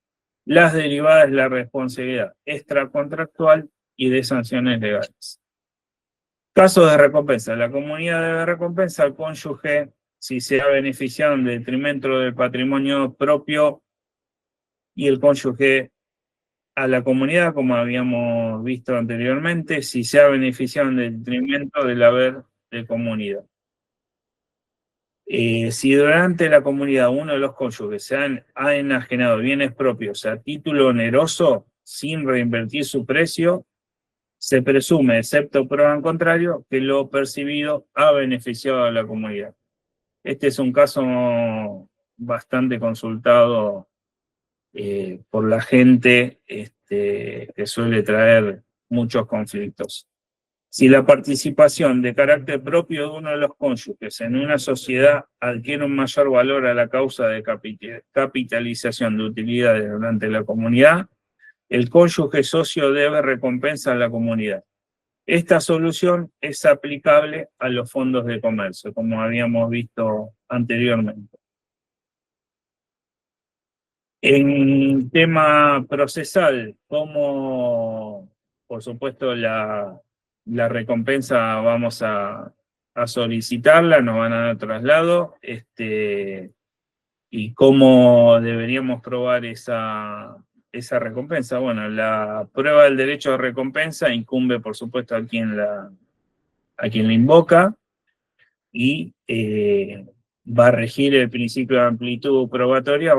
Las derivadas de la responsabilidad extracontractual y de sanciones legales. Casos de recompensa. La comunidad debe recompensa al cónyuge si se ha beneficiado en detrimento del patrimonio propio y el cónyuge a la comunidad, como habíamos visto anteriormente, si se ha beneficiado en detrimento del haber de comunidad. Si durante la comunidad uno de los cónyuges se ha enajenado bienes propios a título oneroso sin reinvertir su precio, se presume, excepto prueba en contrario, que lo percibido ha beneficiado a la comunidad. Este es un caso bastante consultado por la gente, que suele traer muchos conflictos. Si la participación de carácter propio de uno de los cónyuges en una sociedad adquiere un mayor valor a la causa de capitalización de utilidades durante la comunidad, el cónyuge socio debe recompensa a la comunidad. Esta solución es aplicable a los fondos de comercio, como habíamos visto anteriormente. En tema procesal, como por supuesto la recompensa vamos a solicitarla, nos van a dar traslado, y cómo deberíamos probar esa recompensa. Bueno, la prueba del derecho de recompensa incumbe por supuesto a quien la invoca, y va a regir el principio de amplitud probatoria.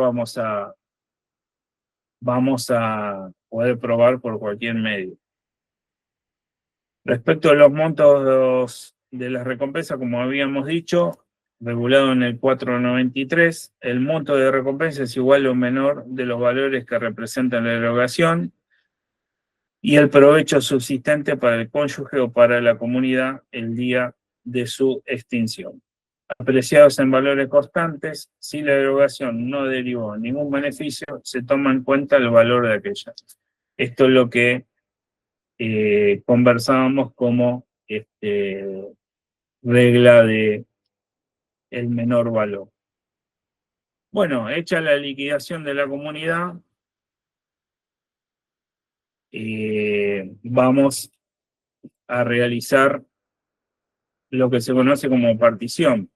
Vamos a poder probar por cualquier medio. Respecto a los montos de las recompensas, como habíamos dicho, regulado en el 493, el monto de recompensa es igual o menor de los valores que representan la erogación y el provecho subsistente para el cónyuge o para la comunidad el día de su extinción. Apreciados en valores constantes, si la erogación no derivó ningún beneficio, se toma en cuenta el valor de aquella. Esto es lo que conversábamos como regla de el menor valor. Bueno, hecha la liquidación de la comunidad, vamos a realizar lo que se conoce como partición.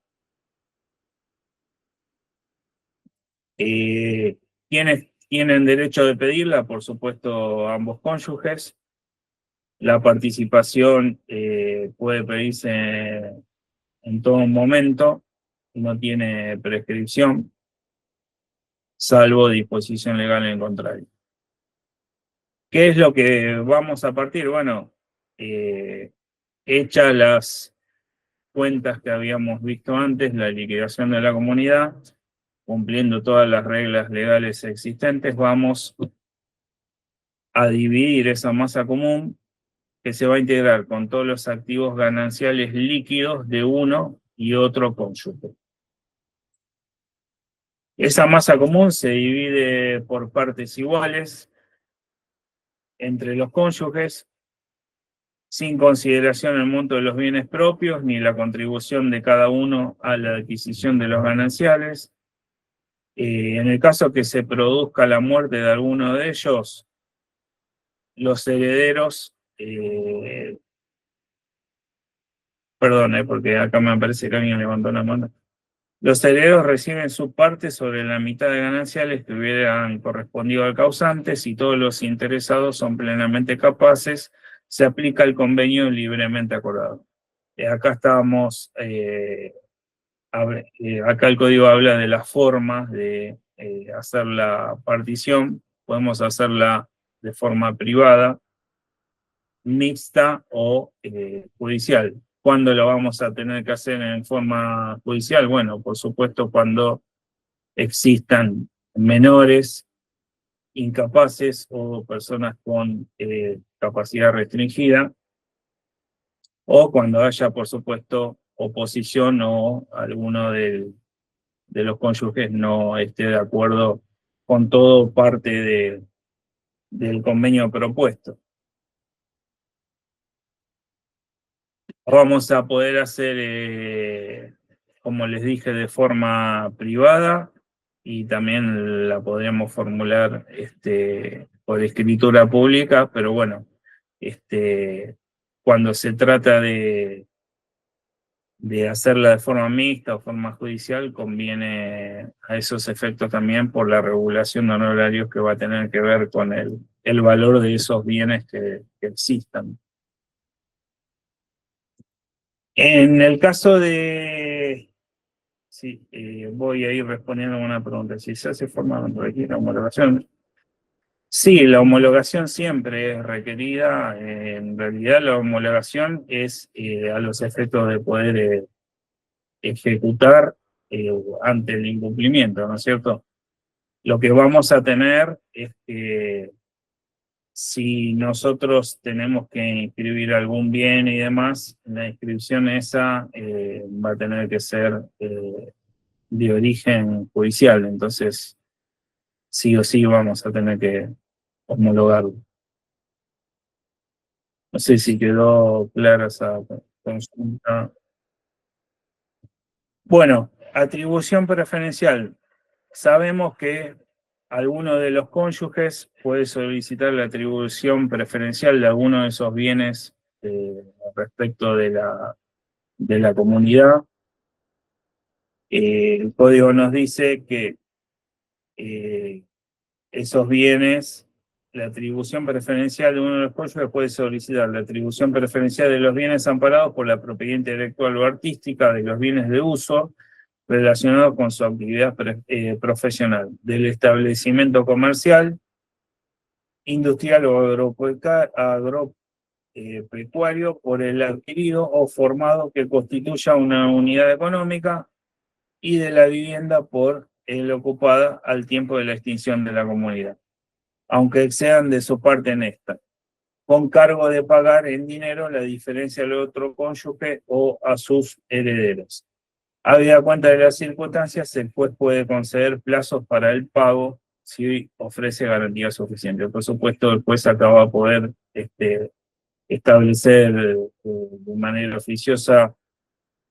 ¿Quiénes tienen derecho de pedirla? Por supuesto, ambos cónyuges. La participación puede pedirse en todo momento, no tiene prescripción, salvo disposición legal en contrario. ¿Qué es lo que vamos a partir? Bueno, hechas las cuentas que habíamos visto antes, la liquidación de la comunidad, cumpliendo todas las reglas legales existentes, vamos a dividir esa masa común que se va a integrar con todos los activos gananciales líquidos de uno y otro cónyuge. Esa masa común se divide por partes iguales entre los cónyuges, sin consideración el monto de los bienes propios ni la contribución de cada uno a la adquisición de los gananciales. En el caso que se produzca la muerte de alguno de ellos, los herederos, perdón, porque acá me parece que alguien levantó la mano. Los herederos reciben su parte sobre la mitad de gananciales que hubieran correspondido al causante. Si todos los interesados son plenamente capaces, se aplica el convenio libremente acordado. Acá estábamos, acá el código habla de las formas de hacer la partición. Podemos hacerla de forma privada, mixta o judicial. ¿Cuándo lo vamos a tener que hacer en forma judicial? Bueno, por supuesto, cuando existan menores, incapaces o personas con capacidad restringida, o cuando haya, por supuesto, oposición o alguno de los cónyuges no esté de acuerdo con todo parte del convenio propuesto. Vamos a poder hacer, como les dije, de forma privada y también la podríamos formular por escritura pública, pero bueno, cuando se trata de hacerla de forma mixta o forma judicial, conviene a esos efectos también por la regulación de honorarios que va a tener que ver con el valor de esos bienes que existan. En el caso de... Sí, voy a ir respondiendo a una pregunta. Si se hace forma de la homologación. Sí, la homologación siempre es requerida. En realidad la homologación es a los efectos de poder ejecutar ante el incumplimiento, ¿no es cierto? Lo que vamos a tener es que si nosotros tenemos que inscribir algún bien y demás, la inscripción esa va a tener que ser de origen judicial, entonces sí o sí vamos a tener que homologarlo. No sé si quedó clara esa consulta. Bueno, atribución preferencial. Sabemos que alguno de los cónyuges puede solicitar la atribución preferencial de alguno de esos bienes respecto de la comunidad. El código nos dice que esos bienes, la atribución preferencial de uno de los cónyuges puede solicitar la atribución preferencial de los bienes amparados por la propiedad intelectual o artística de los bienes de uso relacionados con su actividad profesional, del establecimiento comercial, industrial o agropecuario por el adquirido o formado que constituya una unidad económica y de la vivienda por el ocupada al tiempo de la extinción de la comunidad, aunque excedan de su parte en esta, con cargo de pagar en dinero la diferencia al otro cónyuge o a sus herederos. Habida cuenta de las circunstancias, el juez puede conceder plazos para el pago si ofrece garantías suficientes. Por supuesto, el juez acá va a poder establecer de manera oficiosa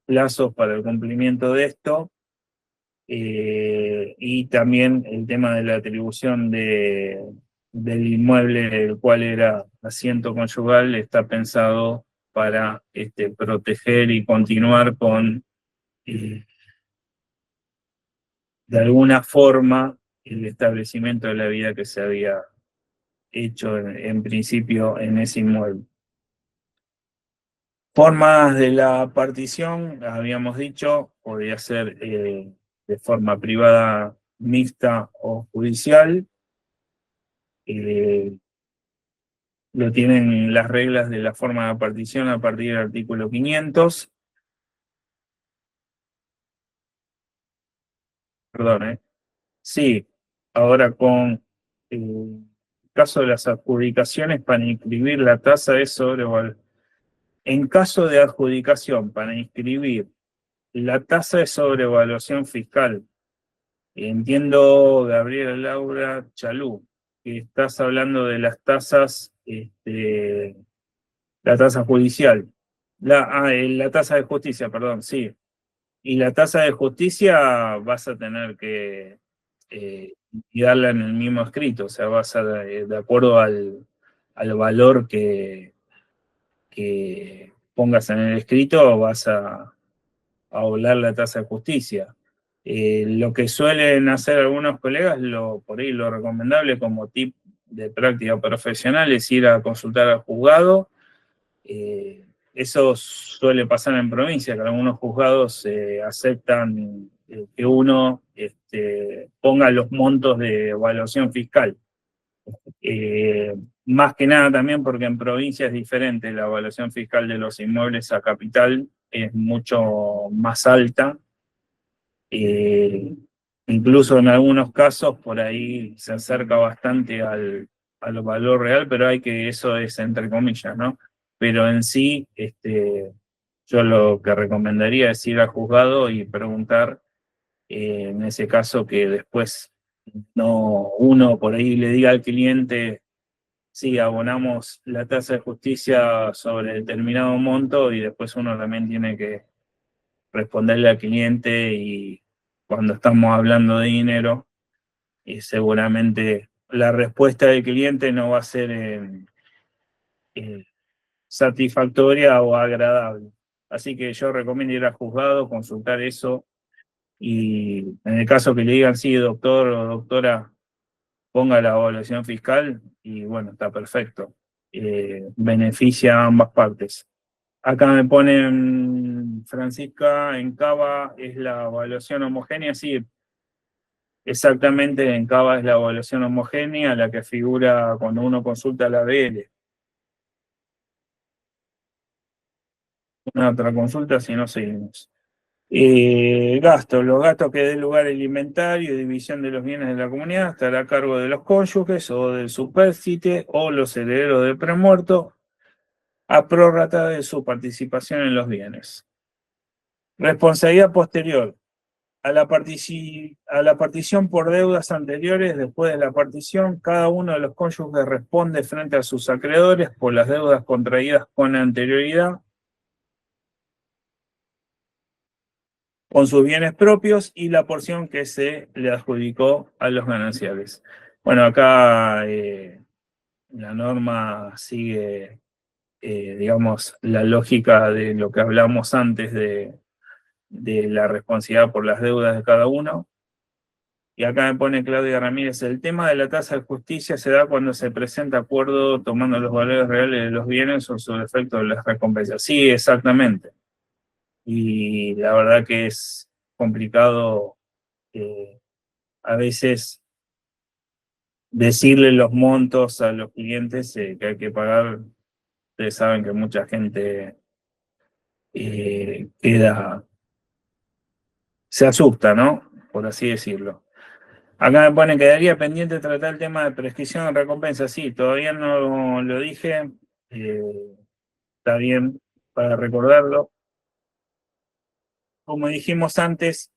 plazos para el cumplimiento de esto, y también el tema de la atribución del inmueble el cual era asiento conyugal está pensado para proteger y continuar con de alguna forma el establecimiento de la vida que se había hecho en principio en ese inmueble. Formas de la partición, habíamos dicho, podría ser de forma privada, mixta o judicial. lo tienen las reglas de la forma de partición a partir del artículo 500. Perdón, ¿eh? Sí, ahora con el caso de las adjudicaciones para inscribir la tasa de sobrevalor. En caso de adjudicación para inscribir la tasa de sobrevaluación fiscal, entiendo, Gabriela Laura Chalú, que estás hablando de las tasas, la tasa judicial, la tasa de justicia, perdón, sí. Y la tasa de justicia vas a tener que darla en el mismo escrito, o sea, vas a, de acuerdo al valor que pongas en el escrito, vas a doblar la tasa de justicia. Lo que suelen hacer algunos colegas, por ahí lo recomendable como tip de práctica profesional es ir a consultar al juzgado. Eso suele pasar en provincia, que algunos juzgados aceptan que uno ponga los montos de evaluación fiscal. Más que nada también porque en provincia es diferente, la evaluación fiscal de los inmuebles a capital es mucho más alta. Incluso en algunos casos por ahí se acerca bastante al valor real, pero eso es entre comillas, ¿no? Pero en sí, yo lo que recomendaría es ir al juzgado y preguntar, en ese caso que después no uno por ahí le diga al cliente, sí, abonamos la tasa de justicia sobre determinado monto y después uno también tiene que responderle al cliente y cuando estamos hablando de dinero, seguramente la respuesta del cliente no va a ser satisfactoria o agradable. Así que yo recomiendo ir al juzgado, consultar eso y en el caso que le digan, sí, doctor o doctora, ponga la evaluación fiscal y bueno, está perfecto. Beneficia a ambas partes. Acá me ponen, Francisca, en Cava es la evaluación homogénea, sí, exactamente en Cava es la evaluación homogénea, la que figura cuando uno consulta la BL. Una otra consulta, si no seguimos. Los gastos que dé lugar al inventario y división de los bienes de la comunidad estará a cargo de los cónyuges o del supérstite o los herederos del premuerto a prórrata de su participación en los bienes. Responsabilidad posterior. A la partición por deudas anteriores, después de la partición, cada uno de los cónyuges responde frente a sus acreedores por las deudas contraídas con anterioridad con sus bienes propios y la porción que se le adjudicó a los gananciales. Bueno, acá la norma sigue, digamos, la lógica de lo que hablamos antes de la responsabilidad por las deudas de cada uno. Y acá me pone Claudia Ramírez, el tema de la tasa de justicia se da cuando se presenta acuerdo tomando los valores reales de los bienes o su defecto de las recompensas. Sí, exactamente. Y la verdad que es complicado a veces decirle los montos a los clientes que hay que pagar. Ustedes saben que mucha gente se asusta, ¿no? Por así decirlo. Acá me ponen, quedaría pendiente tratar el tema de prescripción de recompensa. Sí, todavía no lo dije. Está bien para recordarlo. Como dijimos antes,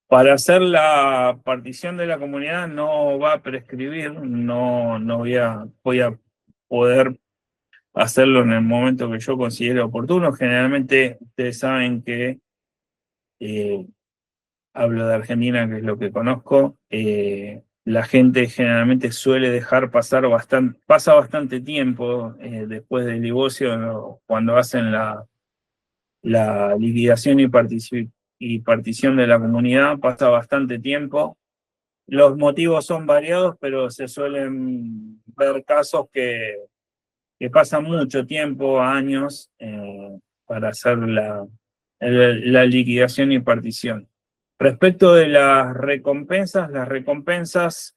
para hacer la partición de la comunidad no va a prescribir, no voy a poder hacerlo en el momento que yo considere oportuno. Generalmente ustedes saben que hablo de Argentina, que es lo que conozco. La gente generalmente suele dejar pasar pasa bastante tiempo después del divorcio, ¿no? Cuando hacen la liquidación y partición de la comunidad, pasa bastante tiempo. Los motivos son variados, pero se suelen ver casos que pasan mucho tiempo, años, para hacer la liquidación y partición. Respecto de las recompensas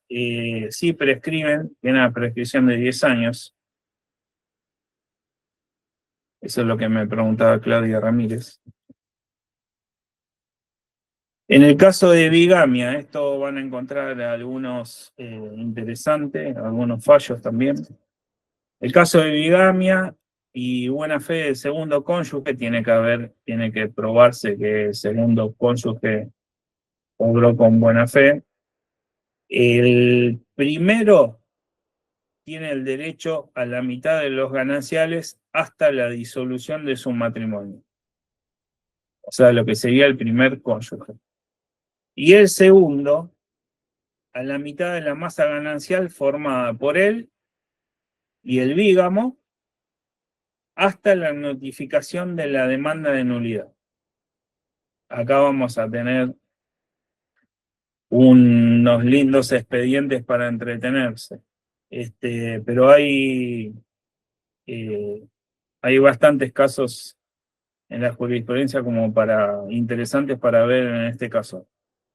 sí prescriben, tienen una prescripción de 10 años. Eso es lo que me preguntaba Claudia Ramírez. En el caso de bigamia, esto van a encontrar algunos interesantes, algunos fallos también. El caso de bigamia y buena fe del segundo cónyuge tiene que probarse que el segundo cónyuge obró con buena fe. El primero tiene el derecho a la mitad de los gananciales hasta la disolución de su matrimonio. O sea, lo que sería el primer cónyuge. Y el segundo, a la mitad de la masa ganancial formada por él y el bígamo, hasta la notificación de la demanda de nulidad. Acá vamos a tener unos lindos expedientes para entretenerse. Pero hay bastantes casos en la jurisprudencia como interesantes para ver en este caso.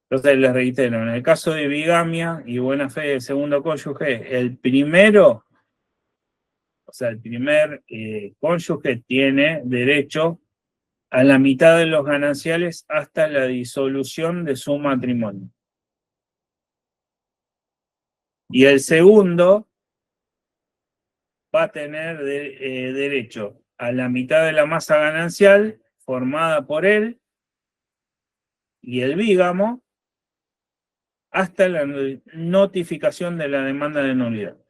Entonces les reitero, en el caso de bigamia y buena fe del segundo cónyuge, el primero, o sea, el primer cónyuge tiene derecho a la mitad de los gananciales hasta la disolución de su matrimonio. Y el segundo va a tener derecho a la mitad de la masa ganancial formada por él y el bígamo hasta la notificación de la demanda de nulidad. No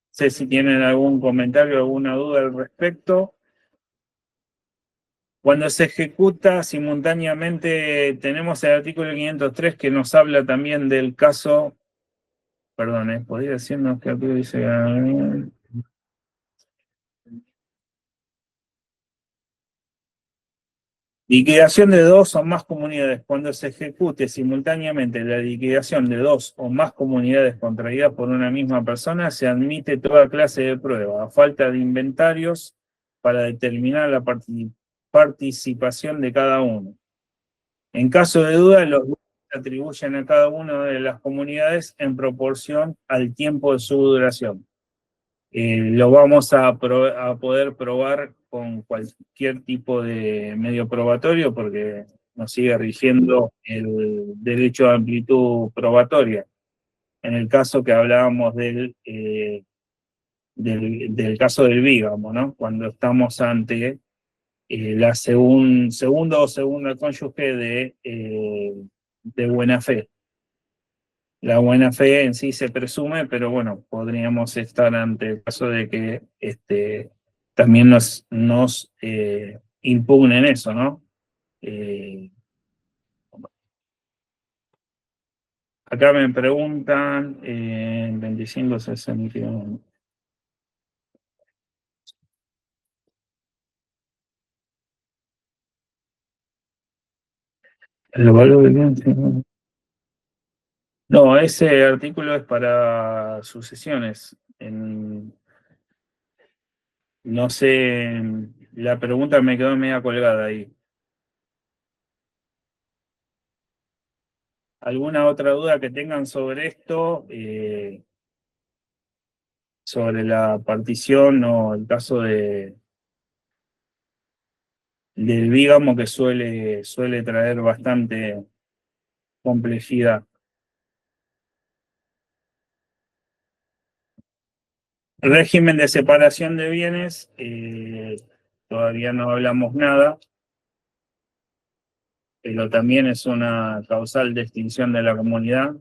sé si tienen algún comentario, alguna duda al respecto. Cuando se ejecuta simultáneamente, tenemos el artículo 503 que nos habla también del caso, perdón, podría decirnos que aquí dice... Liquidación de dos o más comunidades. Cuando se ejecute simultáneamente la liquidación de dos o más comunidades contraídas por una misma persona, se admite toda clase de prueba, a falta de inventarios para determinar la participación de cada uno. En caso de duda, los bienes se atribuyen a cada una de las comunidades en proporción al tiempo de su duración. Lo vamos a poder probar con cualquier tipo de medio probatorio porque nos sigue rigiendo el derecho de amplitud probatoria. En el caso que hablábamos del caso del bígamo, ¿no? Cuando estamos ante la segundo o segunda cónyuge de buena fe. La buena fe en sí se presume, pero bueno, podríamos estar ante el caso de que también nos impugnen eso, ¿no? Acá me preguntan, 2561. El valor de bien. No, ese artículo es para sucesiones. No sé, la pregunta me quedó media colgada ahí. ¿Alguna otra duda que tengan sobre esto? Sobre la partición o el caso del bígamo que suele traer bastante complejidad. Régimen de separación de bienes, todavía no hablamos nada, pero también es una causal de extinción de la comunidad.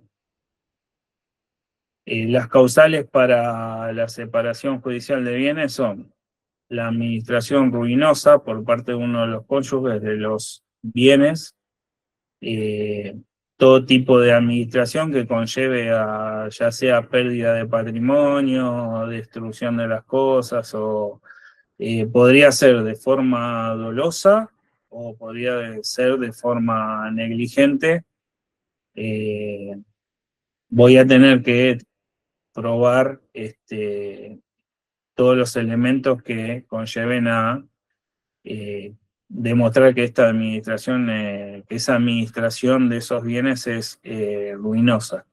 Las causales para la separación judicial de bienes son la administración ruinosa por parte de uno de los cónyuges de los bienes, todo tipo de administración que conlleve a ya sea pérdida de patrimonio, destrucción de las cosas, o podría ser de forma dolosa o podría ser de forma negligente. Voy a tener que probar todos los elementos que conlleven a demostrar que esta administración, que esa administración de esos bienes es ruinosa.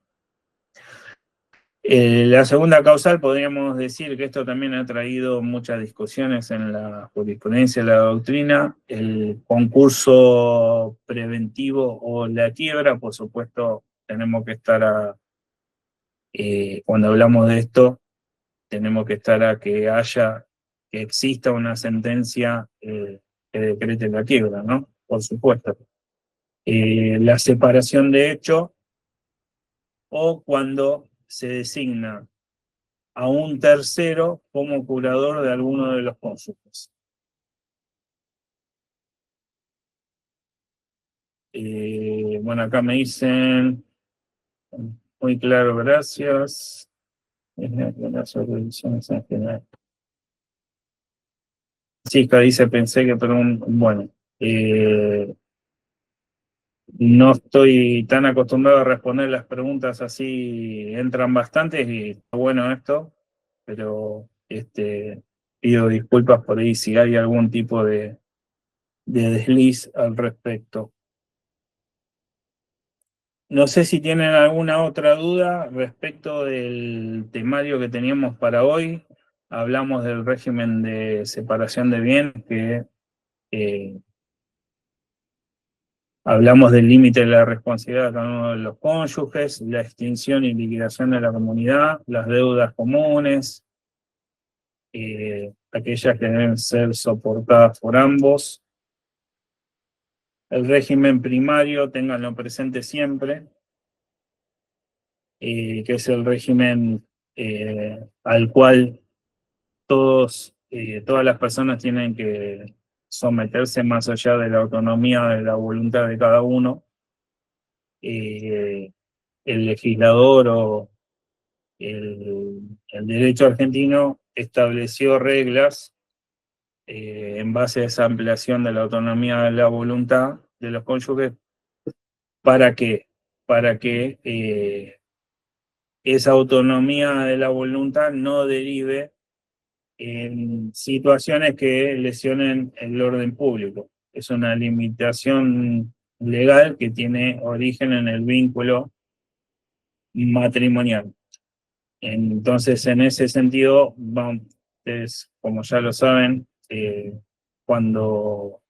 La segunda causal, podríamos decir que esto también ha traído muchas discusiones en la jurisprudencia, la doctrina, el concurso preventivo o la quiebra. Por supuesto, tenemos que estar cuando hablamos de esto, tenemos que estar a que exista una sentencia que decrete la quiebra, ¿no? Por supuesto. La separación de hecho, o cuando se designa a un tercero como curador de alguno de los cónyuges. Bueno, acá me dicen, muy claro, gracias. Sí, acá dice, pensé que, pero bueno, no estoy tan acostumbrado a responder las preguntas así, entran bastantes y está bueno esto, pero pido disculpas por ahí si hay algún tipo de desliz al respecto. No sé si tienen alguna otra duda respecto del temario que teníamos para hoy. Hablamos del régimen de separación de bienes, que hablamos del límite de la responsabilidad de cada uno de los cónyuges, la extinción y liquidación de la comunidad, las deudas comunes, aquellas que deben ser soportadas por ambos. El régimen primario, ténganlo presente siempre, que es el régimen al cual todas las personas tienen que someterse más allá de la autonomía, de la voluntad de cada uno. El legislador o el derecho argentino estableció reglas en base a esa ampliación de la autonomía de la voluntad de los cónyuges. ¿Para qué? Para que esa autonomía de la voluntad no derive en situaciones que lesionen el orden público. Es una limitación legal que tiene origen en el vínculo matrimonial. Entonces, en ese sentido, ustedes, como ya lo saben, cuando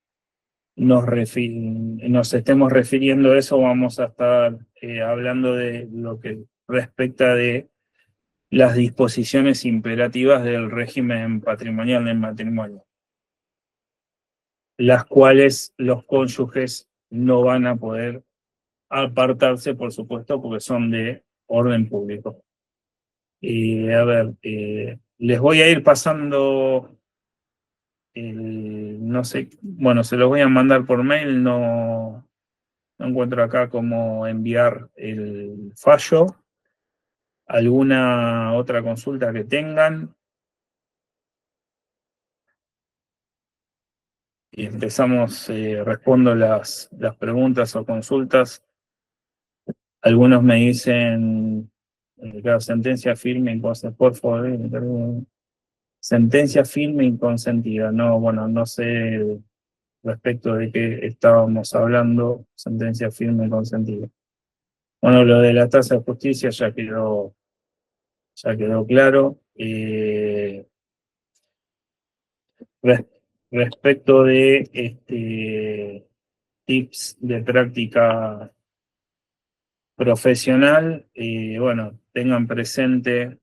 nos estemos refiriendo a eso, vamos a estar hablando de lo que respecta de las disposiciones imperativas del régimen patrimonial del matrimonio, las cuales los cónyuges no van a poder apartarse, por supuesto, porque son de orden público. A ver, les voy a ir pasando, no sé, bueno, se los voy a mandar por mail, no encuentro acá cómo enviar el fallo. ¿Alguna otra consulta que tengan? Y empezamos, respondo las preguntas o consultas. Algunos me dicen, claro, sentencia firme y cosas, por favor, sentencia firme y consentida. No, bueno, no sé respecto de qué estábamos hablando, sentencia firme y consentida. Bueno, lo de la tasa de justicia ya quedó claro. Respecto de tips de práctica profesional, bueno, tengan presente.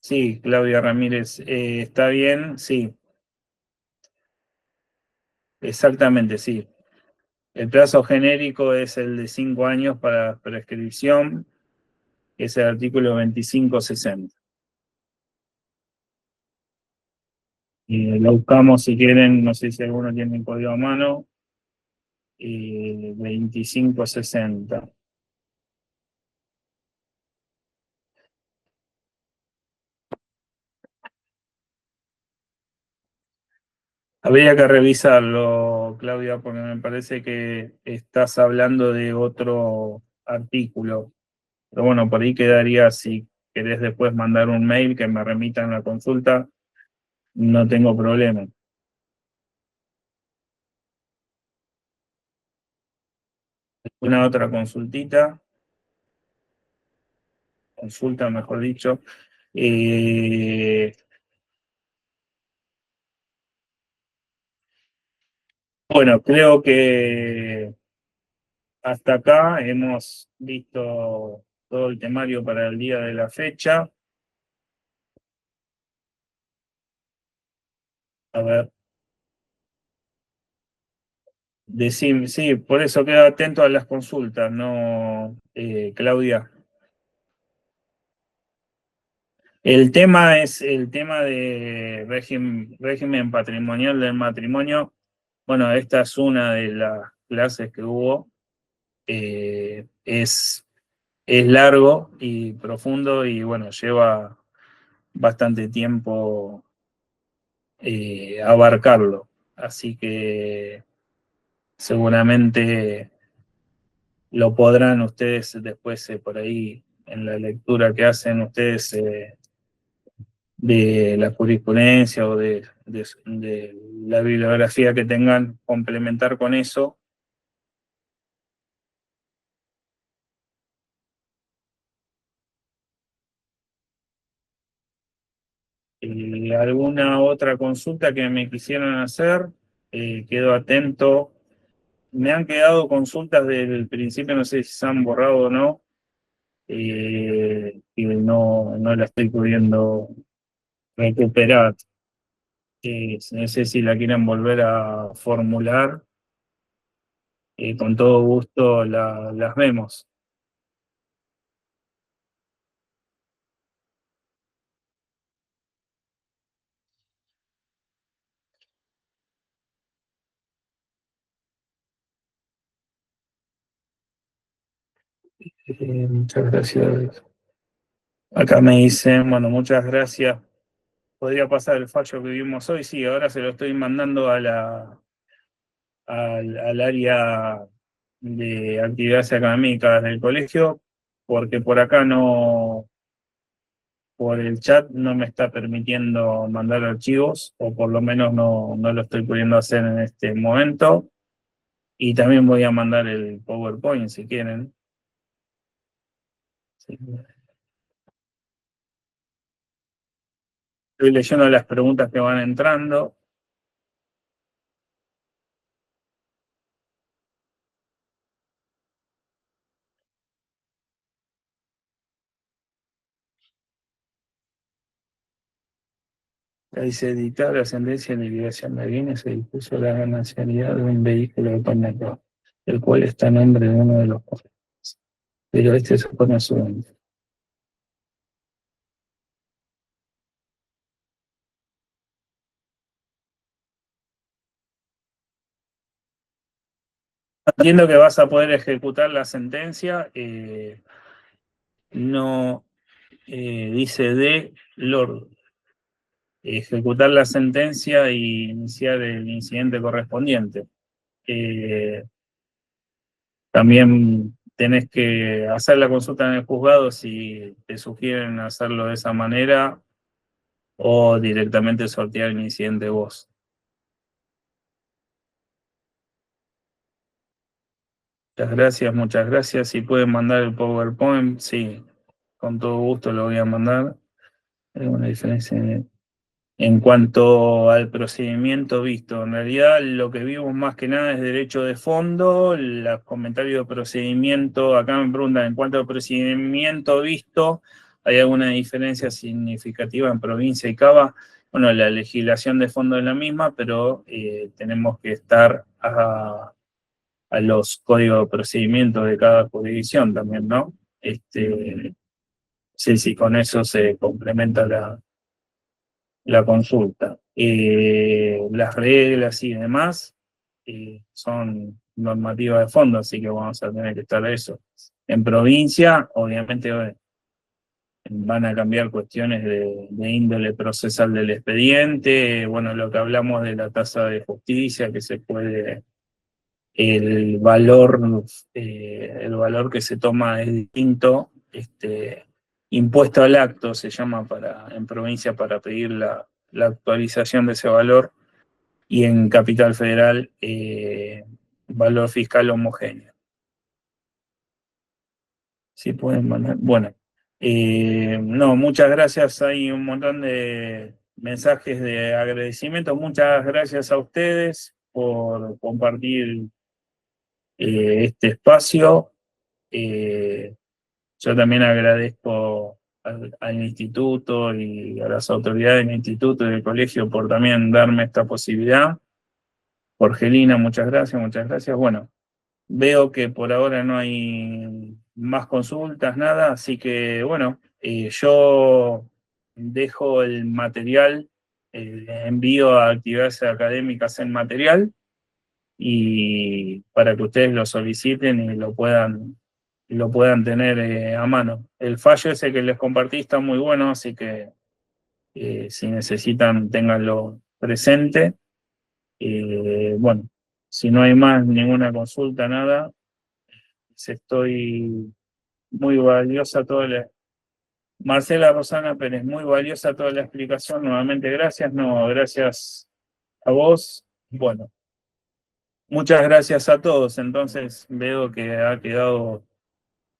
Sí, Claudia Ramírez, está bien, sí, exactamente, sí. El plazo genérico es el de 5 años para prescripción, que es el artículo 2560. Lo buscamos si quieren, no sé si alguno tiene el código a mano, 2560. Habría que revisarlo, Claudia, porque me parece que estás hablando de otro artículo. Pero bueno, por ahí quedaría, si querés después mandar un mail que me remitan la consulta, no tengo problema. Una otra consulta, mejor dicho. Bueno, creo que hasta acá hemos visto todo el temario para el día de la fecha. A ver, decime, sí, por eso queda atento a las consultas, ¿no, Claudia? El tema es el tema de régimen patrimonial del matrimonio. Bueno, esta es una de las clases que hubo. Es largo y profundo y bueno, lleva bastante tiempo abarcarlo. Así que seguramente lo podrán ustedes después por ahí en la lectura que hacen ustedes de la jurisprudencia o de la bibliografía que tengan, complementar con eso. ¿Alguna otra consulta que me quisieran hacer? Quedo atento. Me han quedado consultas del principio, no sé si se han borrado o no, y no la estoy pudiendo recuperar. No sé si la quieren volver a formular, con todo gusto las vemos. Muchas gracias. Acá me dicen, bueno, muchas gracias. ¿Podría pasar el fallo que vimos hoy? Sí, ahora se lo estoy mandando al área de actividades académicas del colegio, porque por acá no, por el chat no me está permitiendo mandar archivos, o por lo menos no lo estoy pudiendo hacer en este momento. Y también voy a mandar el PowerPoint si quieren. Sí. Estoy leyendo las preguntas que van entrando. Dice, dictar la sentencia de liquidación de bienes, se dispuso la ganancialidad de un vehículo de Panaca, el cual está a nombre de uno de los cofres. Pero este supone su venta. Entiendo que vas a poder ejecutar la sentencia. No dice de Lord. Ejecutar la sentencia y iniciar el incidente correspondiente. También tenés que hacer la consulta en el juzgado si te sugieren hacerlo de esa manera o directamente sortear el incidente vos. Muchas gracias. Si pueden mandar el PowerPoint, sí, con todo gusto lo voy a mandar. Hay una diferencia en cuanto al procedimiento visto. En realidad lo que vimos más que nada es derecho de fondo, los comentarios de procedimiento. Acá me preguntan, en cuanto al procedimiento visto, ¿hay alguna diferencia significativa en provincia y Cava? Bueno, la legislación de fondo es la misma, pero tenemos que estar a los códigos de procedimiento de cada jurisdicción también, ¿no? Sí, con eso se complementa la consulta. Las reglas y demás son normativas de fondo, así que vamos a tener que estar a eso. En provincia, obviamente, van a cambiar cuestiones de índole procesal del expediente, bueno, lo que hablamos de la tasa de justicia, que se puede, el valor que se toma es distinto, impuesto al acto se llama en provincia para pedir la actualización de ese valor, y en Capital Federal, valor fiscal homogéneo. Si pueden mandar. Bueno, no, muchas gracias. Hay un montón de mensajes de agradecimiento. Muchas gracias a ustedes por compartir este espacio. Yo también agradezco al instituto y a las autoridades del instituto y del colegio por también darme esta posibilidad. Jorgelina, muchas gracias, muchas gracias. Bueno, veo que por ahora no hay más consultas, nada, así que bueno, yo dejo el material, envío a actividades académicas en material, y para que ustedes lo soliciten y lo puedan tener a mano. El fallo ese que les compartí está muy bueno, así que si necesitan, ténganlo presente. Bueno, si no hay más ninguna consulta, nada, estoy muy valiosa toda la... Marcela Rosana Pérez, muy valiosa toda la explicación. Nuevamente, gracias. No, gracias a vos. Bueno, muchas gracias a todos. Entonces, veo que ha quedado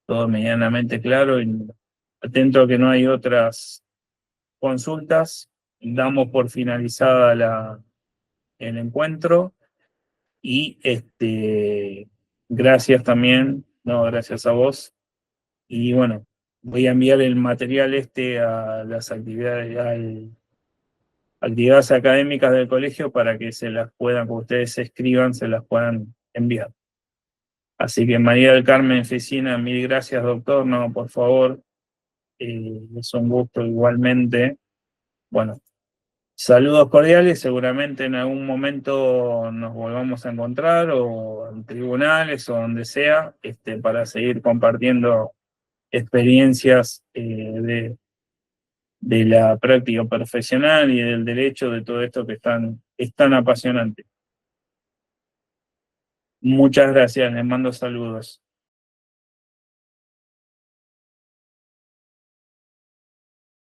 todo medianamente claro y atento a que no hay otras consultas. Damos por finalizada el encuentro y gracias también, no, gracias a vos. Y bueno, voy a enviar el material a las actividades académicas del colegio para que se las puedan, que ustedes escriban, se las puedan enviar. Así que María del Carmen Fecina, mil gracias, doctor. No, por favor, es un gusto igualmente. Bueno, saludos cordiales. Seguramente en algún momento nos volvamos a encontrar, o en tribunales o donde sea, para seguir compartiendo experiencias de la práctica profesional y del derecho, de todo esto que es tan apasionante. Muchas gracias, les mando saludos.